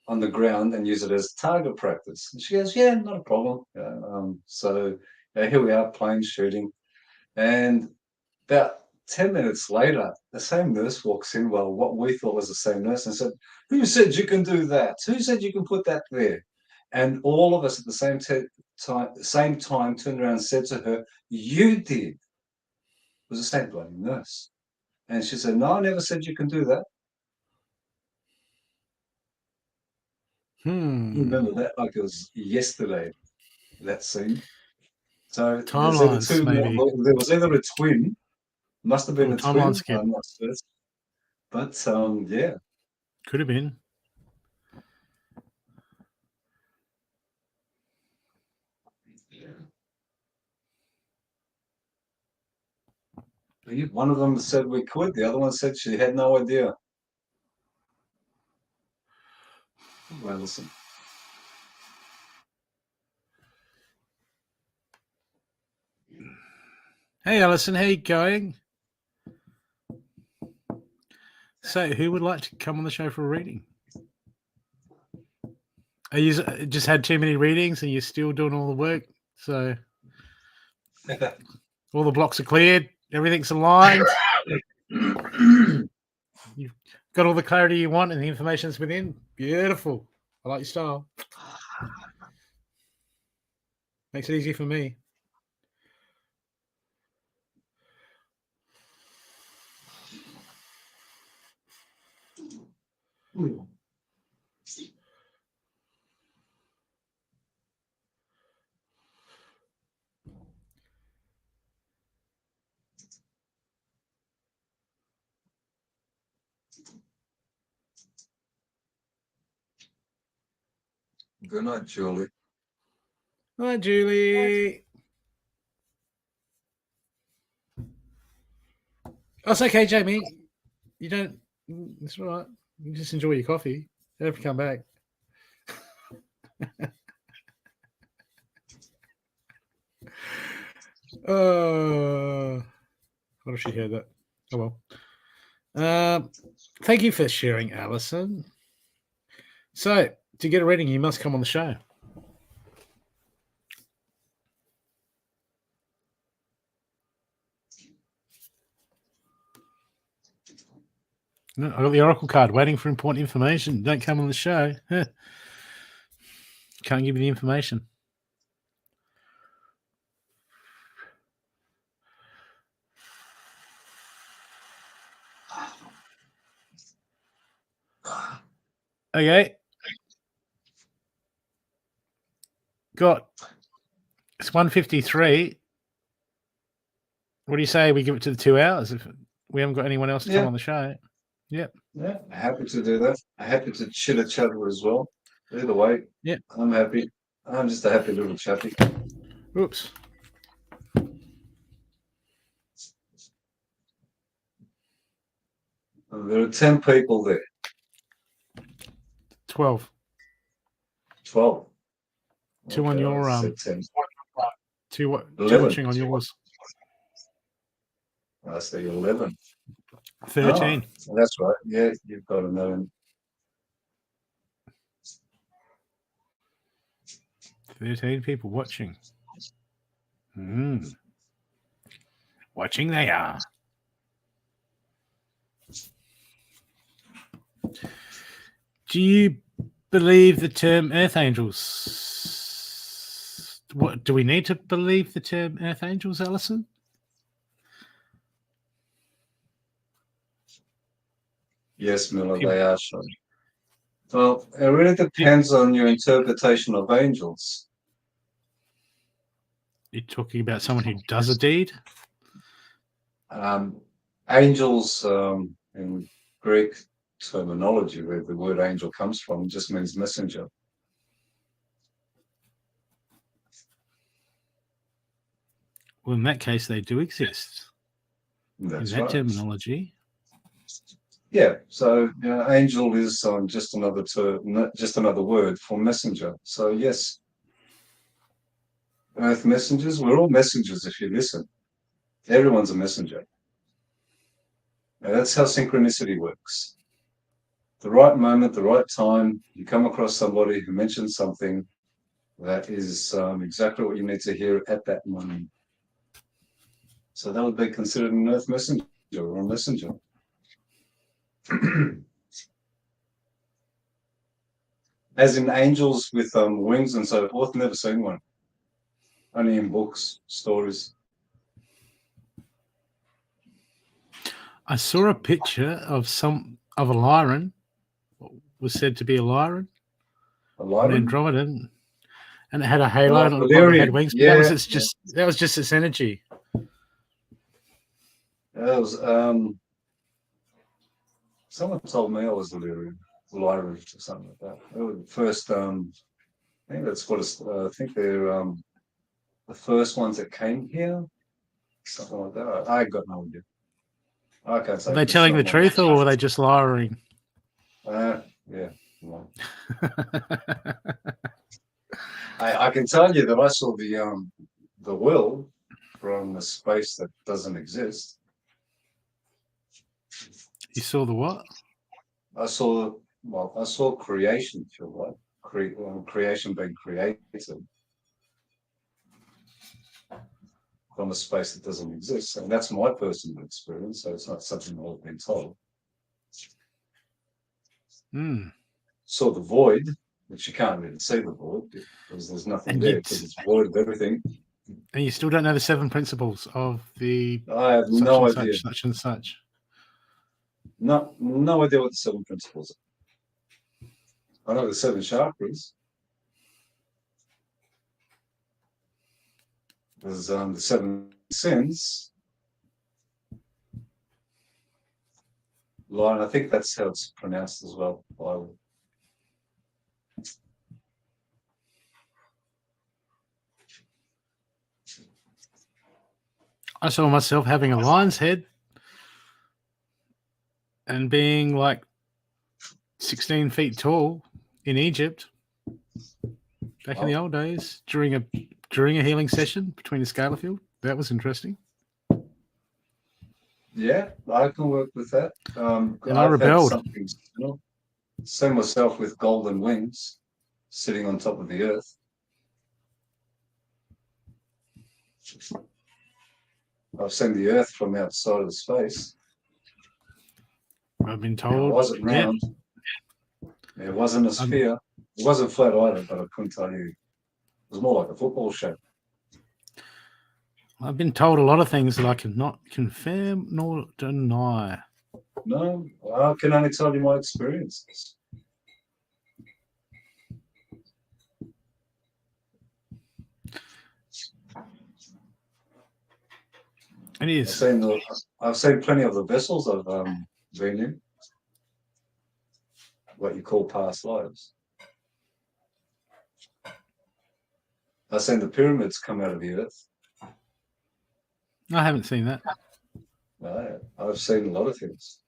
on the ground and use it as target practice. And she goes, "Yeah, not a problem." So here we are, playing shooting, and about 10 minutes later, the same nurse walks in. Well, what we thought was the same nurse, and said, "Who said you can do that? Who said you can put that there?" And all of us at the same time turned around and said to her, "You did." It was the same bloody nurse. And she said, "No, I never said you can do that." I remember that like it was yesterday, that scene. So there's either Timelines, two, maybe. there was either a twin, must have been Or a twin, timeline skip. I'm not certain. But yeah. Could have been. One of them said we could, the other one said she had no idea. Well, listen. Hey Alison, how you going? So who would like to come on the show for a reading? Are you just had too many readings and you're still doing all the work? So all the blocks are cleared, everything's aligned. You've got all the clarity you want and the information's within. Beautiful. I like your style. Makes it easy for me. Good night, Julie. Hi, Julie. Oh, it's okay, Jamie. You don't. It's all right. You just enjoy your coffee. You don't have to come back. What if she heard that? Oh well. Thank you for sharing, Alison. So, to get a reading, you must come on the show. No, I got the oracle card waiting for important information. Don't come on the show. Can't give you the information. Okay. Got it's 1:53. What do you say we give it to the 2 hours if we haven't got anyone else to come on the show? Yep. Yeah, happy to do that. Happy to chitter chatter as well. Either way, yeah, I'm happy. I'm just a happy little chappy. Oops. There are 10 people there. 12. 12. 2 on your I said 10. 2 11. watching on yours. I say 11. 13. Oh, that's right. Yeah, you've got to know. 13 people watching. Watching they are. Do you believe the term Earth Angels? What do we need to believe the term Earth Angels, Alison? Yes, Miller, they are shown. Well, it really depends on your interpretation of angels. You're talking about someone who does a deed? Angels, in Greek terminology, where the word angel comes from, just means messenger. Well, in that case, they do exist. That's in that right. terminology. Yeah, so angel is just another word for messenger. So yes, earth messengers, we're all messengers if you listen. Everyone's a messenger. And that's how synchronicity works. The right moment, the right time, you come across somebody who mentions something that is exactly what you need to hear at that moment. So that would be considered an earth messenger or a messenger. As in angels with wings and so forth, never seen one. Only in books, stories. I saw a picture of a Lyran, was said to be a Lyran, A an Lyran? Andromedan, and it had a halo and it looked like it had wings. Yeah, that was just its energy. That was someone told me I was delirium, Lyran or something like that. That was the first I think that's what it's I think they're the first ones that came here. Something like that. I got no idea. I can't say. Were they telling the truth or were they just lying? Yeah. No. I can tell you that I saw the world from a space that doesn't exist. You saw the what? I saw creation, if you like, creation being created from a space that doesn't exist, and that's my personal experience. So it's not something I've been told. Saw the void, which you can't really see the void because there's nothing there because it's void of everything. And you still don't know the 7 principles of the. I have no idea. Such and such. No idea what the 7 principles are. I know the 7 chakras. There's the 7 sins. Line, I think that's how it's pronounced as well. I saw myself having a lion's head and being like 16 feet tall in Egypt back in the old days during a healing session between a scalar field. That was interesting. Yeah, I can work with that. And I I've had rebelled. something similar. Seen myself with golden wings sitting on top of the earth. I've seen the earth from outside of the space. I've been It told. wasn't Yeah. round. It wasn't a sphere. It wasn't flat either, but I couldn't tell you. It was more like a football shape. I've been told a lot of things that I cannot confirm nor deny. No, I can only tell you my experiences. It is. I've seen plenty of the vessels I've been in, what you call past lives. I've seen the pyramids come out of the earth. I haven't seen that. I've seen a lot of things.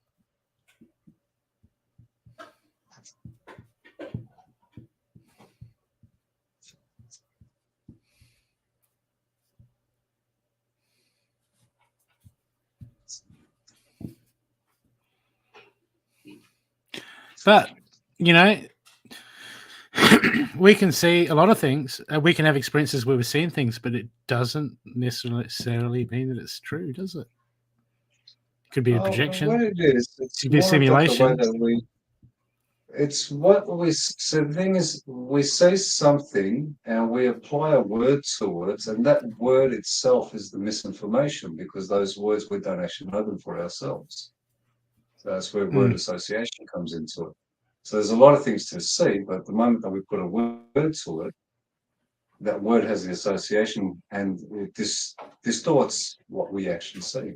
But, you know, we can see a lot of things. We can have experiences where we're seeing things, but it doesn't necessarily mean that it's true, does it? It could be a projection. What it is, it's Could be a more of the way simulation. that it's what we. So the thing is, we say something and we apply a word to it, and that word itself is the misinformation because those words we don't actually know them for ourselves. So that's where word association comes into it. So there's a lot of things to see, but the moment that we put a word to it, that word has the association and it distorts what we actually see.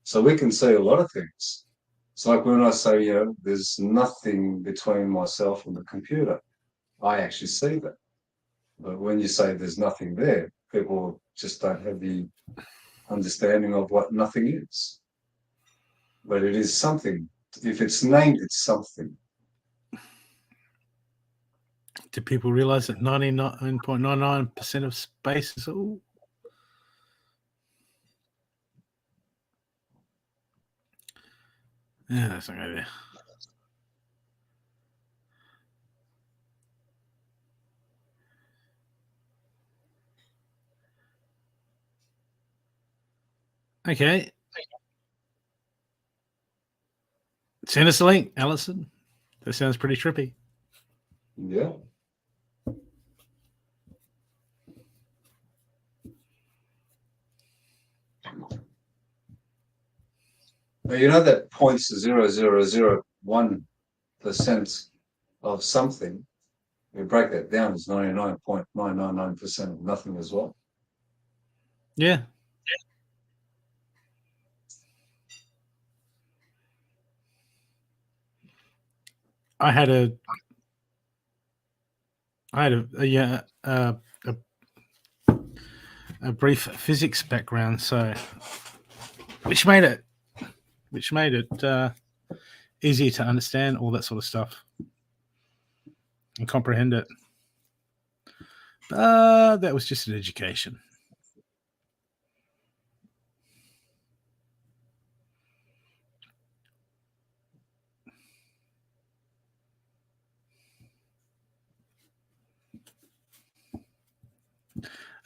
So we can see a lot of things. It's like when I say, there's nothing between myself and the computer, I actually see that. But when you say there's nothing there, people just don't have the understanding of what nothing is. But it is something. If it's named, it's something. Do people realize that 99.99% of space is all? Yeah, that's not going there. Okay. Send us a link, Alison. That sounds pretty trippy. Yeah. Now, you know that 0.0001% of something, we break that down as 99.999% of nothing as well. Yeah. I had a brief physics background, so which made it easier to understand all that sort of stuff and comprehend it. That was just an education.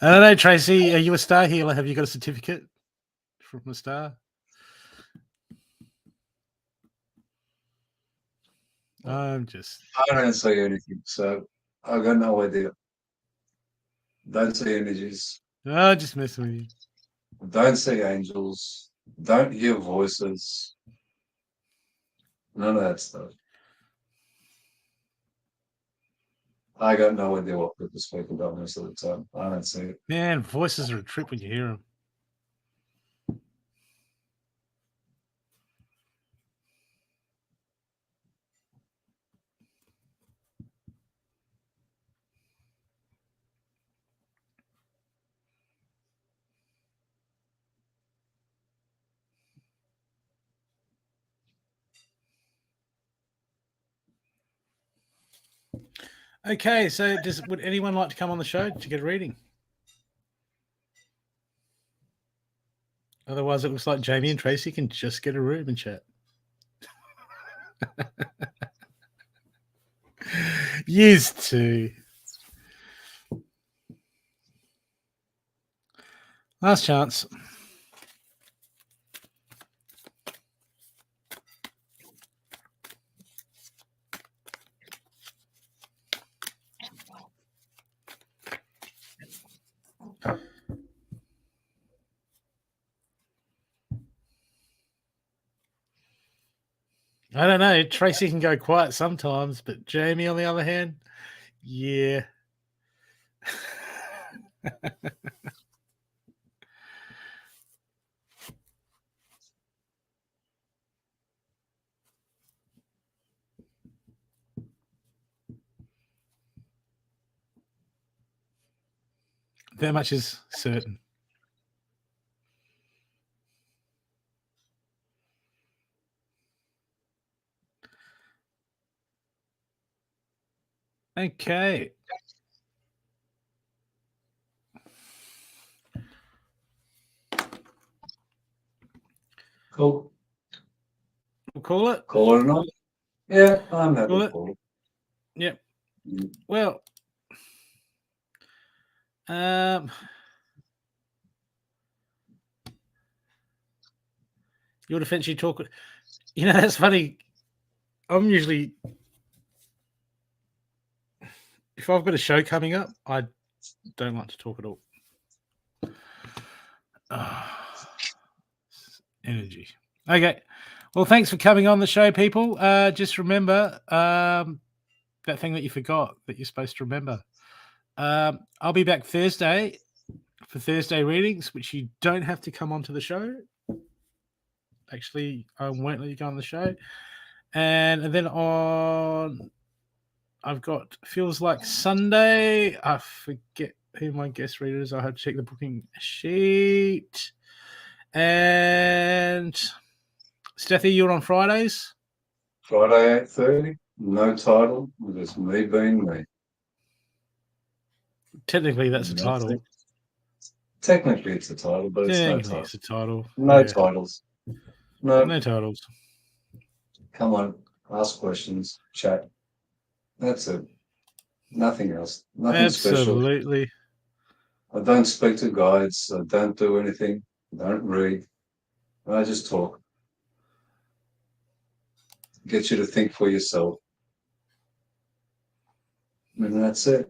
I don't know, Tracy. Are you a star healer? Have you got a certificate from a star? I don't see anything, so I've got no idea. Don't see energies. Just messing with you. Don't see angels. Don't hear voices. None of that stuff. I got no idea what people speak about most of the time. I don't see it. Man, voices are a trip when you hear them. Okay, so would anyone like to come on the show to get a reading? Otherwise, it looks like Jamie and Tracy can just get a room and chat. Used to. Last chance. I don't know. Tracy can go quiet sometimes, but Jamie, on the other hand, yeah. That much is certain. Okay. Cool. We'll call it. Call it or not? Yeah, I'm happy Call to it. call it. Yep. Mm. Well, your defense, you talk. You know, that's funny. I'm usually, if I've got a show coming up, I don't like to talk at all. Energy. Okay. Well, thanks for coming on the show, people. Just remember that thing that you forgot that you're supposed to remember. I'll be back Thursday for Thursday readings, which you don't have to come onto the show. Actually, I won't let you go on the show. And then I've got Feels Like Sunday. I forget who my guest reader is. I have to check the booking sheet. And Stathi, you're on Fridays? Friday 8:30. No title. Just me being me. Technically, that's a That's title. it. Technically, it's a title, but it's no Technically, title. it's a title. No Yeah. titles. No. No titles. Come on. Ask questions. Chat. That's it. Nothing else. Nothing special. Absolutely. I don't speak to guides. I don't do anything. I don't read. I just talk. Get you to think for yourself. And that's it.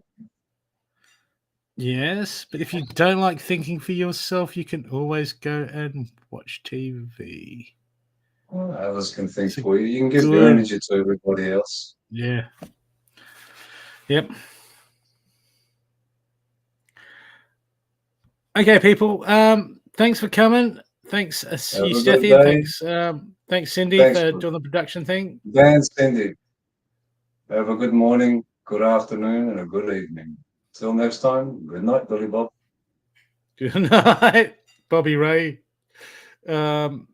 Yes, but if you don't like thinking for yourself, you can always go and watch TV. Well, others can think It's a for you. You can give your good- energy to everybody else. Yeah. Yep. Okay, people. Thanks for coming. Thanks, you, Have a good Stathi. day. Thanks, Cindy, Thanks, for Bruce. doing the production thing. Dan, Cindy. Have a good morning, good afternoon, and a good evening. Till next time, good night, Billy Bob. Good night, Bobby Ray. No,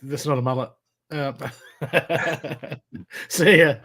that's not a mullet. See ya.